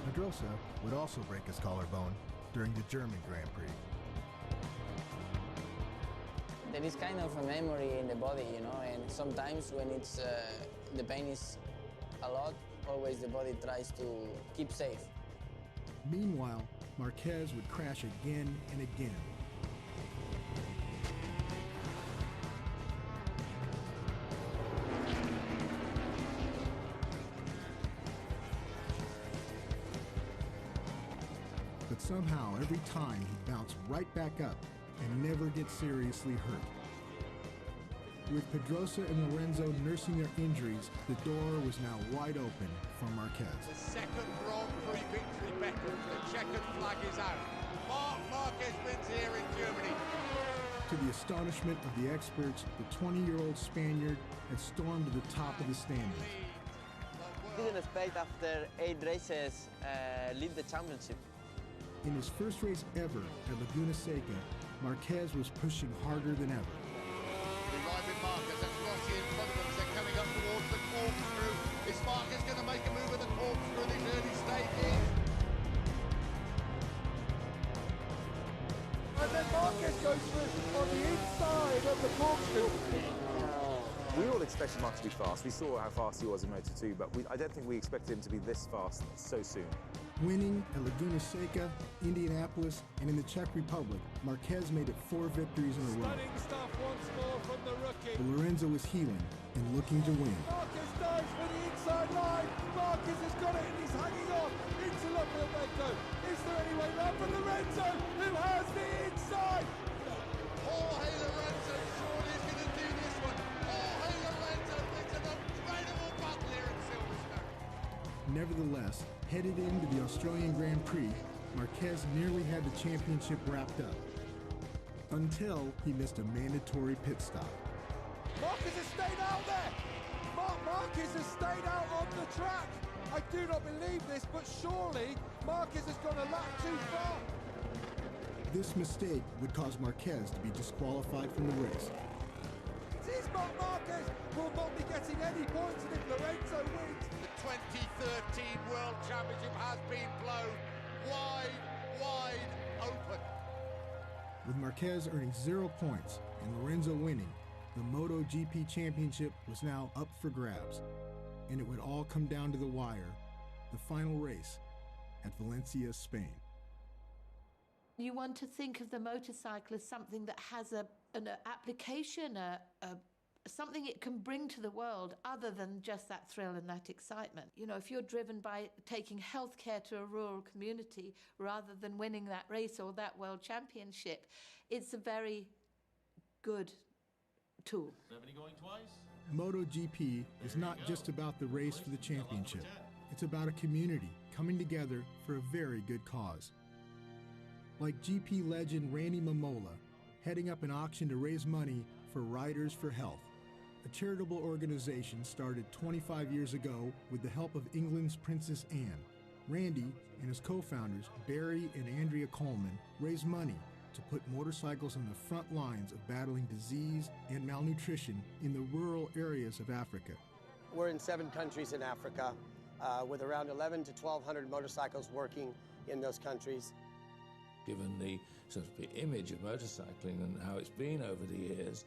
Pedrosa would also break his collarbone during the German Grand Prix. There is kind of a memory in the body, you know, and sometimes when it's the pain is a lot, always the body tries to keep safe. Meanwhile, Marquez would crash again and again. But somehow, every time, he'd bounce right back up and never get seriously hurt. With Pedrosa and Lorenzo nursing their injuries, the door was now wide open for Marquez. The second Grand Prix victory beckons. The checkered flag is out. Marc Marquez wins here in Germany. To the astonishment of the experts, the 20-year-old Spaniard had stormed to the top of the standings. Didn't expect after 8 races lead the championship. In his first race ever at Laguna Seca, Marquez was pushing harder than ever. Reviving Marquez, that's Rossi in front of them. They're coming up towards the corkscrew. Is Marquez going to make a move with the corkscrew in these early stages? And then Marquez goes through on the inside of the corkscrew. We all expected Mark to be fast. We saw how fast he was in Moto2, but I don't think we expected him to be this fast so soon. Winning at Laguna Seca, Indianapolis, and in the Czech Republic, Marquez made it 4 victories in a row. Stunning stuff once more from the rookie. But Lorenzo was healing and looking to win. Marquez dives for the inside line. Marquez has got it and he's hanging on into Lorenzo. Is there any way round for Lorenzo, who has the inside? Jorge Lorenzo surely is going to do this one. Jorge Lorenzo wins an incredible battle here at Silverstone. Nevertheless, headed into the Australian Grand Prix, Marquez nearly had the championship wrapped up, until he missed a mandatory pit stop. Marquez has stayed out there. Marquez has stayed out on the track. I do not believe this, but surely Marquez has gone a lap too far. This mistake would cause Marquez to be disqualified from the race. It is, but Marquez will not be getting any points if Lorenzo wins. The 2013 World Championship has been blown wide open. With Marquez earning 0 points and Lorenzo winning, the MotoGP championship was now up for grabs, and it would all come down to the wire, the final race at Valencia, Spain. You want to think of the motorcycle as something that has an application, something it can bring to the world other than just that thrill and that excitement. You know, if you're driven by taking healthcare to a rural community rather than winning that race or that world championship, it's a very good tool. 70 going twice. MotoGP is not just about the race for the championship. It's about a community coming together for a very good cause. Like GP legend Randy Mamola, heading up an auction to raise money for Riders for Health, a charitable organization started 25 years ago with the help of England's Princess Anne. Randy and his co-founders, Barry and Andrea Coleman, raised money to put motorcycles on the front lines of battling disease and malnutrition in the rural areas of Africa. We're in 7 countries in Africa, with around 11 to 1,200 motorcycles working in those countries. Given the sort of image of motorcycling and how it's been over the years,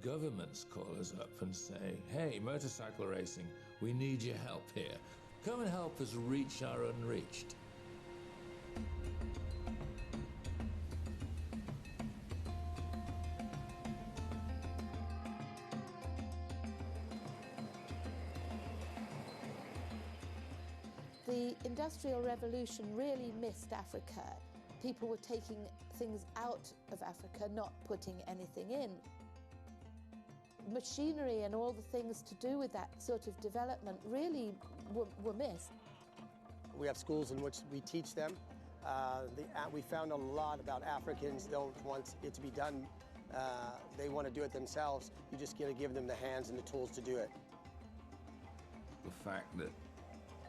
governments call us up and say, hey, motorcycle racing, we need your help here. Come and help us reach our unreached. The Industrial Revolution really missed Africa. People were taking things out of Africa, not putting anything in. Machinery and all the things to do with that sort of development really were missed. We have schools in which we teach them. We found a lot about Africans don't want it to be done. They want to do it themselves. You just got to give them the hands and the tools to do it. The fact that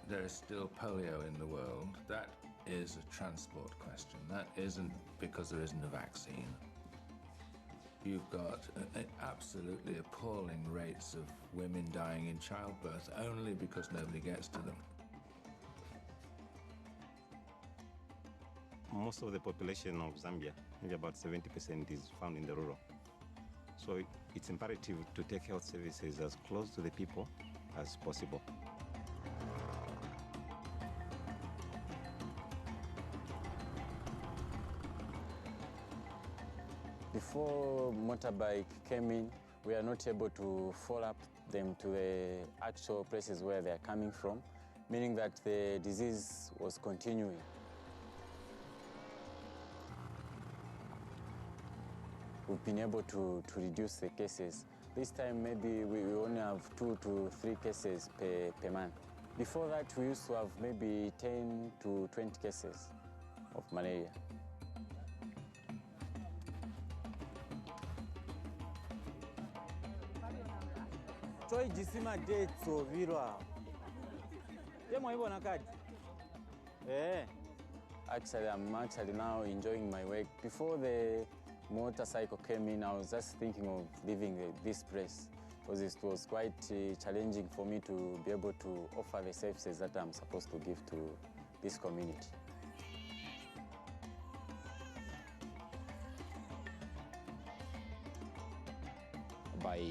there is still polio in the world, that is a transport question. That isn't because there isn't a vaccine. You've got absolutely appalling rates of women dying in childbirth only because nobody gets to them. Most of the population of Zambia, maybe about 70%, is found in the rural. So it's imperative to take health services as close to the people as possible. Before motorbike came in, we are not able to follow up them to the actual places where they are coming from, meaning that the disease was continuing. We've been able to reduce the cases. This time maybe we only have 2 to 3 cases per month. Before that we used to have maybe 10 to 20 cases of malaria. Actually, I'm now enjoying my work. Before the motorcycle came in, I was just thinking of leaving this place because it was quite challenging for me to be able to offer the services that I'm supposed to give to this community. By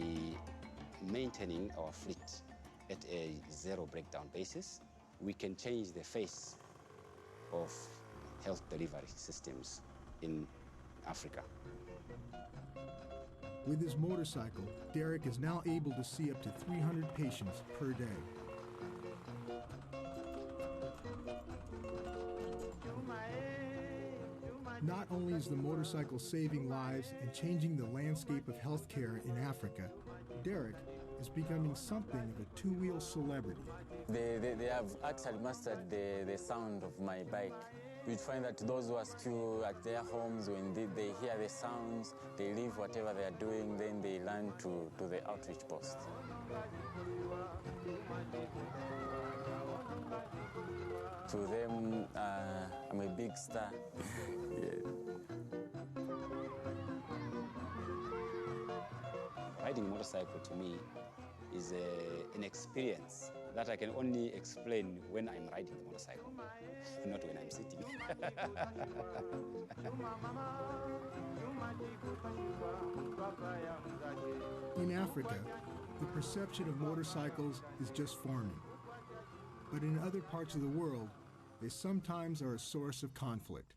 maintaining our fleet at a zero breakdown basis, we can change the face of health delivery systems in Africa. With his motorcycle, Derek is now able to see up to 300 patients per day. Not only is the motorcycle saving lives and changing the landscape of healthcare in Africa, Derek is becoming something of a two-wheel celebrity. They have actually mastered the sound of my bike. You'd find that those who are still at their homes, when they hear the sounds, they leave whatever they are doing, then they run to the outreach post. To them, I'm a big star. Yeah. Riding a motorcycle to me is an experience that I can only explain when I'm riding the motorcycle, not when I'm sitting. In Africa, the perception of motorcycles is just forming. But in other parts of the world, they sometimes are a source of conflict.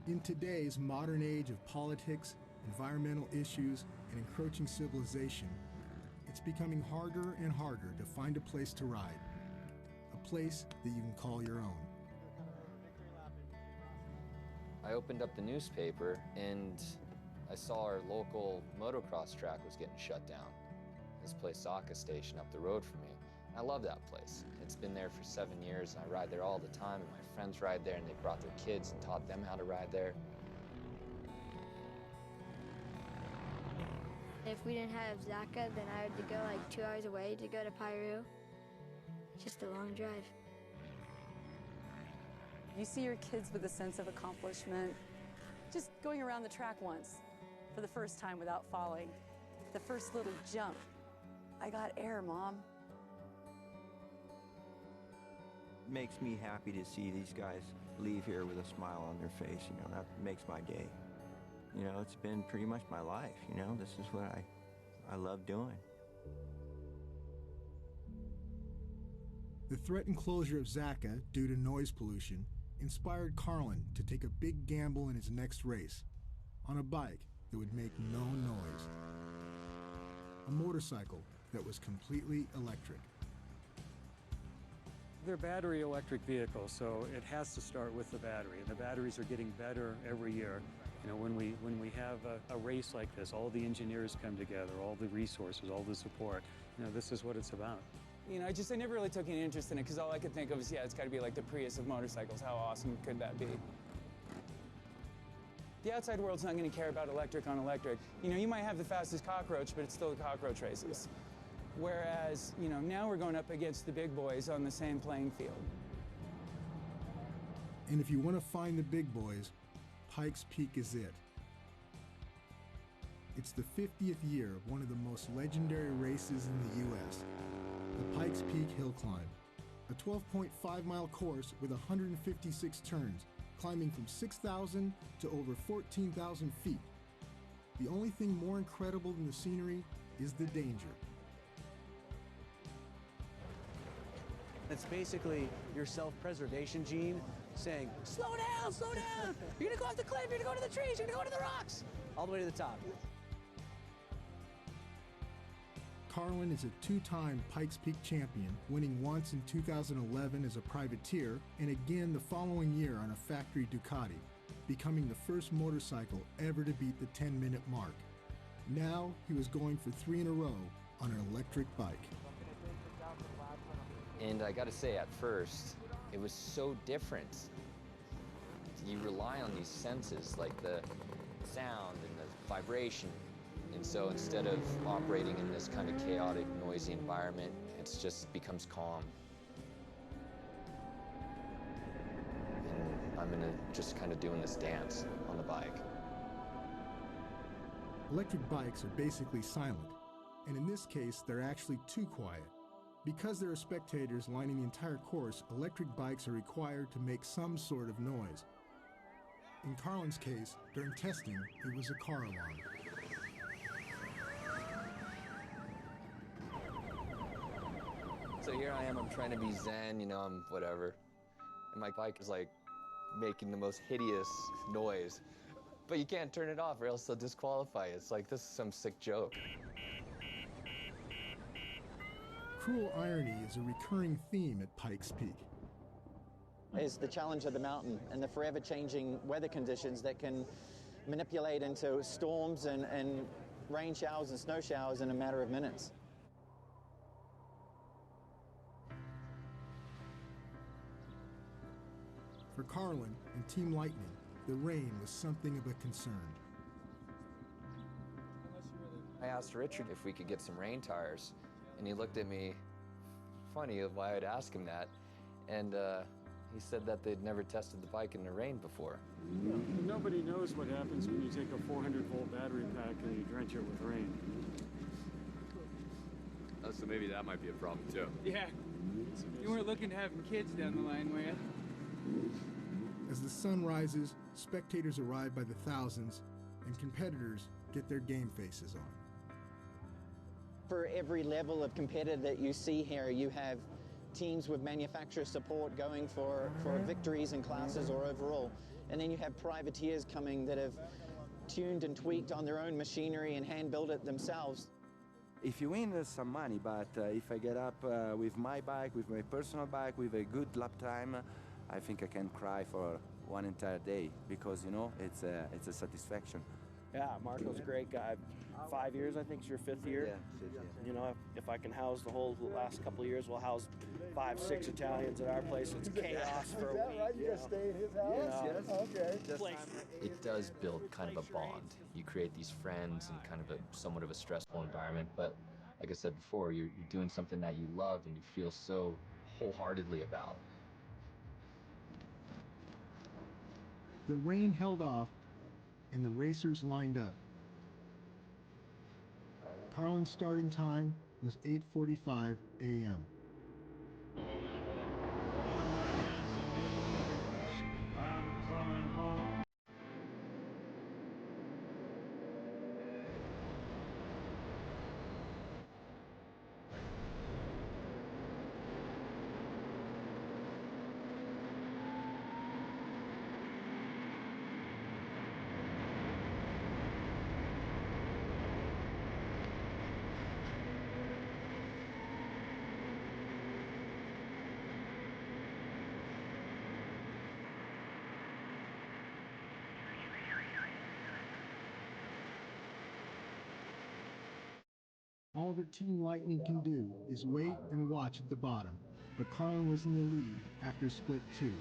In today's modern age of politics, environmental issues, and encroaching civilization, it's becoming harder and harder to find a place to ride, a place that you can call your own. I opened up the newspaper and I saw our local motocross track was getting shut down. This place, Zaka Station, up the road from me. I love that place. It's been there for 7 years, and I ride there all the time, and my friends ride there, and they brought their kids and taught them how to ride there. If we didn't have Zaka, then I had to go like 2 hours away to go to Piru. Just a long drive. You see your kids with a sense of accomplishment, just going around the track once for the first time without falling. The first little jump. I got air, Mom. It makes me happy to see these guys leave here with a smile on their face. You know, that makes my day. You know, it's been pretty much my life, you know. This is what I love doing. The threatened closure of Zaka due to noise pollution inspired Carlin to take a big gamble in his next race on a bike that would make no noise. A motorcycle that was completely electric. They're battery electric vehicles, so it has to start with the battery, and the batteries are getting better every year. You know, when we have a race like this, all the engineers come together, all the resources, all the support. You know, this is what it's about. You know, I never really took any interest in it because all I could think of is, yeah, it's got to be like the Prius of motorcycles. How awesome could that be? The outside world's not going to care about electric on electric. You know, you might have the fastest cockroach, but it's still the cockroach races. Whereas, you know, now we're going up against the big boys on the same playing field. And if you want to find the big boys, Pikes Peak is it. It's the 50th year of one of the most legendary races in the U.S., the Pikes Peak Hill Climb, a 12.5-mile course with 156 turns, climbing from 6,000 to over 14,000 feet. The only thing more incredible than the scenery is the danger. It's basically your self-preservation gene saying, slow down, you're gonna go off the cliff, you're gonna go to the trees, you're gonna go to the rocks, all the way to the top. Carlin is a two-time Pikes Peak champion, winning once in 2011 as a privateer and again the following year on a factory Ducati, becoming the first motorcycle ever to beat the 10-minute mark. Now he was going for 3 in a row on an electric bike. And I gotta say, at first, it was so different. You rely on these senses, like the sound and the vibration. And so instead of operating in this kind of chaotic, noisy environment, it just becomes calm. And I'm just kind of doing this dance on the bike. Electric bikes are basically silent, and in this case, they're actually too quiet. Because there are spectators lining the entire course, electric bikes are required to make some sort of noise. In Carlin's case, during testing, it was a car alarm. So here I am, I'm trying to be zen, you know, I'm whatever. And my bike is like making the most hideous noise. But you can't turn it off or else they'll disqualify you. It's like, this is some sick joke. Cruel irony is a recurring theme at Pikes Peak. Is the challenge of the mountain and the forever changing weather conditions that can manipulate into storms and rain showers and snow showers in a matter of minutes. For Carlin and Team Lightning, the rain was something of a concern. I asked Richard if we could get some rain tires, and he looked at me funny of why I'd ask him that, and he said that they'd never tested the bike in the rain before. Yeah, nobody knows what happens when you take a 400-volt battery pack and you drench it with rain. Oh, so maybe that might be a problem too. Yeah. You weren't looking to having kids down the line, were you? As the sun rises, spectators arrive by the thousands, and competitors get their game faces on. For every level of competitor that you see here, you have teams with manufacturer support going for victories in classes or overall. And then you have privateers coming that have tuned and tweaked on their own machinery and hand-built it themselves. If you win, there's some money, but if I get up with my bike, with my personal bike, with a good lap time, I think I can cry for one entire day because, you know, it's a satisfaction. Yeah, Marco's a great guy. 5 years, I think, is your 5th year. Yeah, 5th, yeah. You know, if I can house the whole last couple of years, we'll house 5, 6 Italians at our place. It's chaos for a week. Right? You guys stay in his house? Yes. Okay. It does build kind of a bond. You create these friends in kind of somewhat of a stressful environment, but like I said before, you're doing something that you love and you feel so wholeheartedly about. The rain held off, and the racers lined up. Carlin's starting time was 8:45 a.m. All that Team Lightning can do is wait and watch at the bottom, but Carlin was in the lead after split 2.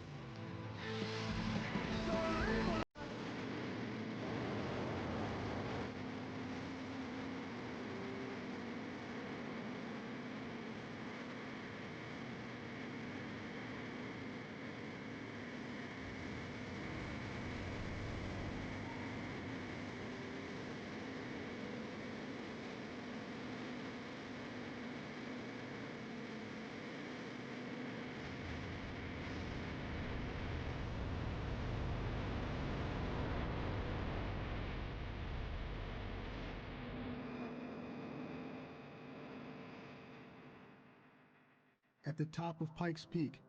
At the top of Pikes Peak,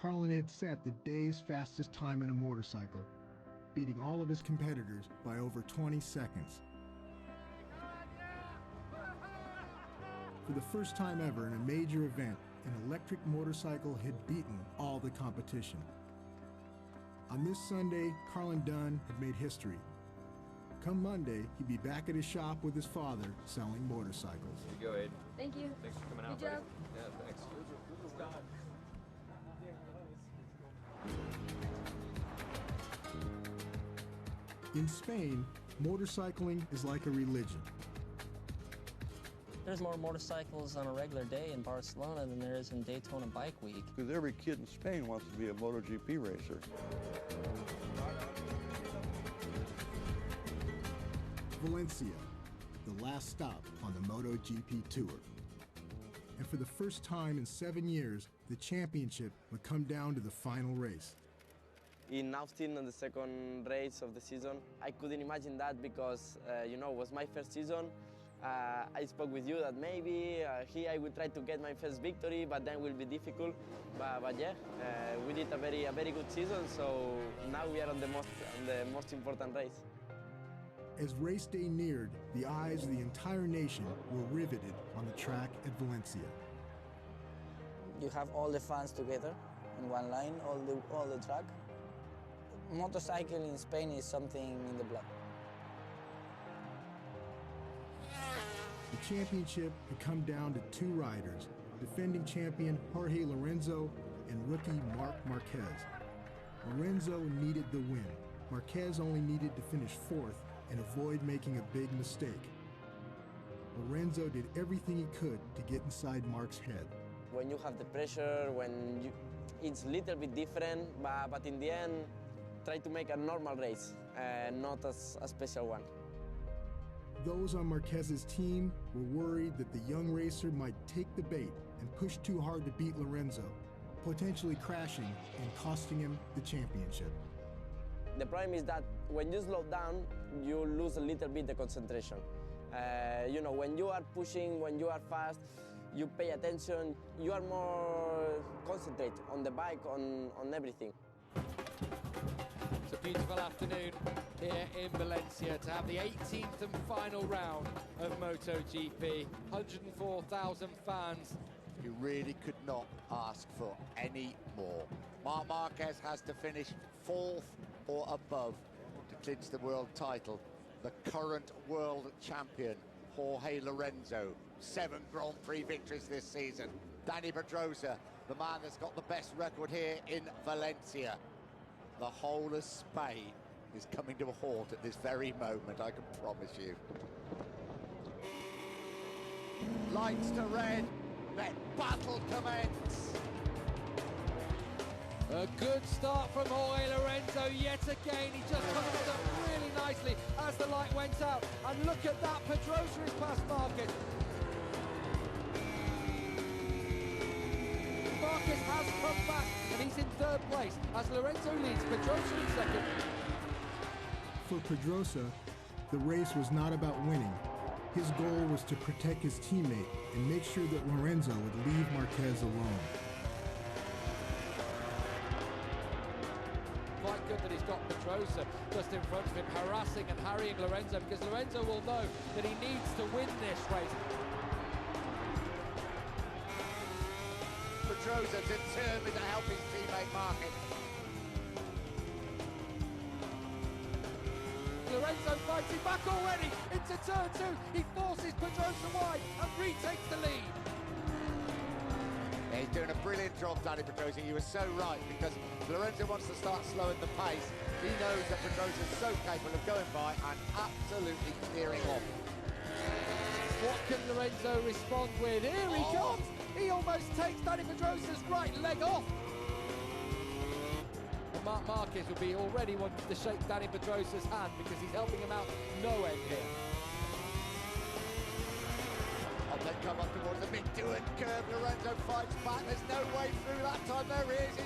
Carlin had set the day's fastest time in a motorcycle, beating all of his competitors by over 20 seconds. For the first time ever in a major event, an electric motorcycle had beaten all the competition. On this Sunday, Carlin Dunn had made history. Come Monday, he'd be back at his shop with his father selling motorcycles. Here you go, Aiden. Thank you. Thanks for coming out, Good buddy. job. Yeah, thanks. In Spain, motorcycling is like a religion. There's more motorcycles on a regular day in Barcelona than there is in Daytona Bike Week. Because every kid in Spain wants to be a MotoGP racer. Valencia, the last stop on the MotoGP Tour. And for the first time in 7 years, the championship would come down to the final race. In Austin, on the second race of the season, I couldn't imagine that because, you know, it was my first season. I spoke with you that maybe here I will try to get my first victory, but then will be difficult. But yeah, we did a very good season. So now we are on the most important race. As race day neared, the eyes of the entire nation were riveted on the track at Valencia. You have all the fans together in one line, all the track. Motorcycling in Spain is something in the blood. The championship had come down to two riders, defending champion Jorge Lorenzo and rookie Marc Marquez. Lorenzo needed the win. Marquez only needed to finish fourth and avoid making a big mistake. Lorenzo did everything he could to get inside Marc's head. When you have the pressure, it's a little bit different, but in the end, try to make a normal race, not a special one. Those on Marquez's team were worried that the young racer might take the bait and push too hard to beat Lorenzo, potentially crashing and costing him the championship. The problem is that when you slow down, you lose a little bit the concentration. You know, when you are pushing, when you are fast, you pay attention, you are more concentrated on the bike, on everything. It's a beautiful afternoon here in Valencia to have the 18th and final round of MotoGP. 104,000 fans. You really could not ask for any more. Marc Marquez has to finish fourth or above to clinch the world title. The current world champion, Jorge Lorenzo, 7 Grand Prix victories this season. Dani Pedrosa, the man that's got the best record here in Valencia. The whole of Spain is coming to a halt at this very moment, I can promise you. Lights to red, let battle commence. A good start from Jorge Lorenzo yet again. He just comes up really nicely as the light went out. And look at that, Pedrosa is past Marquez. Marquez has come back and he's in third place as Lorenzo leads Pedrosa in second. For Pedrosa, the race was not about winning. His goal was to protect his teammate and make sure that Lorenzo would leave Marquez alone. Quite good that he's got Pedrosa just in front of him, harassing and harrying Lorenzo, because Lorenzo will know that he needs to win this race. Pedrosa determined to help his teammate Marquez. Lorenzo fighting back already into turn 2. He forces Pedrosa wide and retakes the lead. He's doing a brilliant job, Dani Pedrosa. You were so right, because Lorenzo wants to start slowing the pace. He knows that Pedrosa's so capable of going by and absolutely clearing off. What can Lorenzo respond with? Here he comes! He almost takes Dani Pedrosa's right leg off. And Marc Marquez will be already wanting to shake Dani Pedrosa's hand because he's helping him out no end here. And they come up towards the mid-do-it curve. Lorenzo fights back. There's no way through that time. There he is.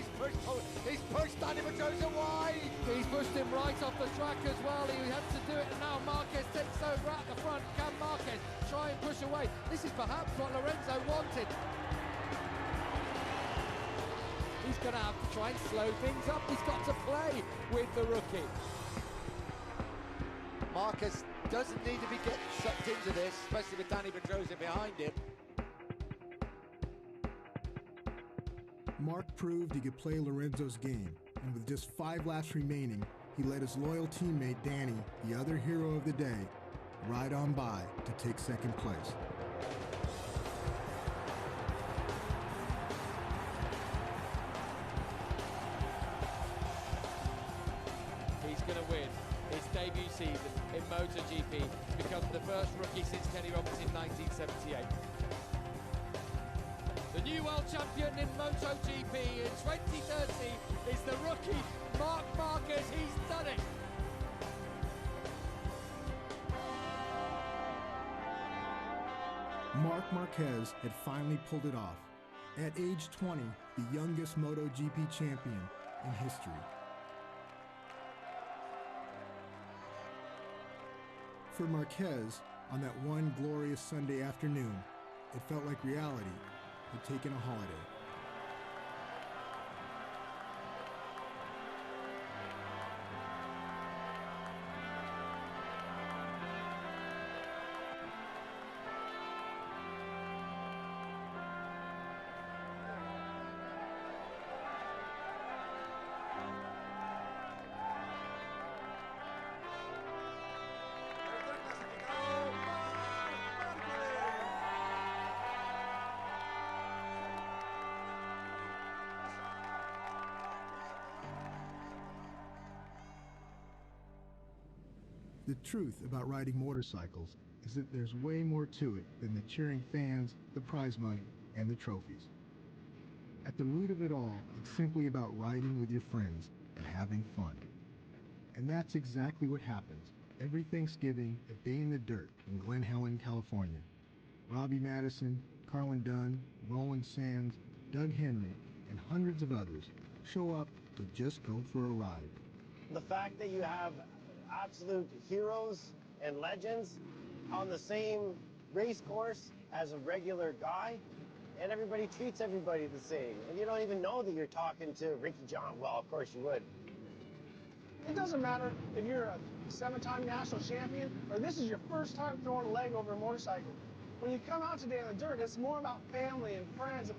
He's pushed Dani Pedrosa wide. He's pushed him right off the track as well. He had to do it, and now Marquez takes over at the front. Can Marquez try and push away? This is perhaps what Lorenzo wanted. He's going to have to try and slow things up. He's got to play with the rookie. Marquez doesn't need to be getting sucked into this, especially with Danny Pedrosa behind him. Mark proved he could play Lorenzo's game, and with just 5 laps remaining, he let his loyal teammate Danny, the other hero of the day, ride on by to take second place. He's going to win his debut season in MotoGP to become the first rookie since Kenny Roberts in 1978. The new world champion in MotoGP in 2030 is the rookie Marc Marquez. He's done it. Marc Marquez had finally pulled it off. At age 20, the youngest MotoGP champion in history. For Marquez, on that one glorious Sunday afternoon, it felt like reality had taken a holiday. The truth about riding motorcycles is that there's way more to it than the cheering fans, the prize money, and the trophies. At the root of it all, it's simply about riding with your friends and having fun. And that's exactly what happens every Thanksgiving at Day in the Dirt in Glen Helen, California. Robbie Madison, Carlin Dunn, Roland Sands, Doug Henry, and hundreds of others show up to just go for a ride. The fact that you have absolute heroes and legends on the same race course as a regular guy, and everybody treats everybody the same, and you don't even know that you're talking to Ricky John. Well, of course you would. It doesn't matter if you're a 7-time national champion or this is your first time throwing a leg over a motorcycle. When you come out today in the dirt, it's more about family and friends.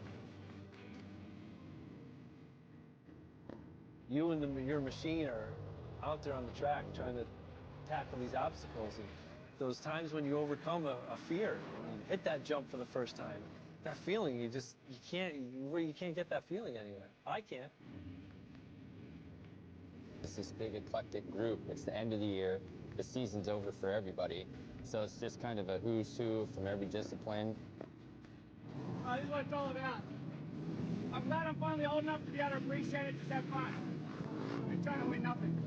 You and your machine are out there on the track trying to tackle these obstacles, and those times when you overcome a fear, you hit that jump for the first time, that feeling, you can't get that feeling anywhere. I can't. It's this big eclectic group. It's the end of the year. The season's over for everybody. So it's just kind of a who's who from every discipline. This is what it's all about. I'm glad I'm finally old enough to be able to appreciate it, just have fun. I'm trying to win nothing.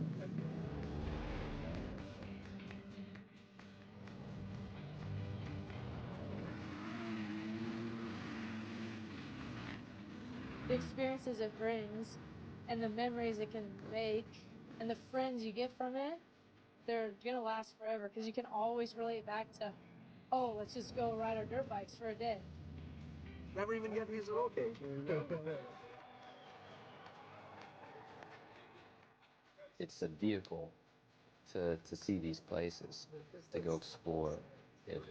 The experiences it brings and the memories it can make and the friends you get from it, they're gonna last forever because you can always relate back to, oh, let's just go ride our dirt bikes for a day. Never even get his okay. It's a vehicle to see these places, to go explore. It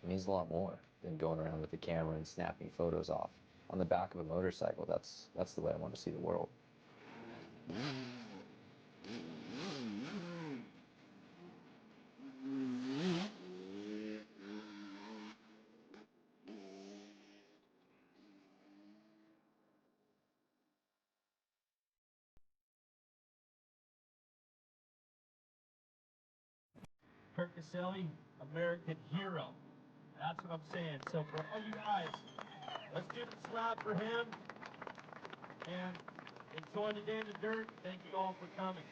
means a lot more than going around with the camera and snapping photos off. On the back of a motorcycle, that's the way I want to see the world. Kurt Caselli, American hero. That's what I'm saying. So for all you guys, let's do this loud for him. And enjoy the day in the dirt. Thank you all for coming.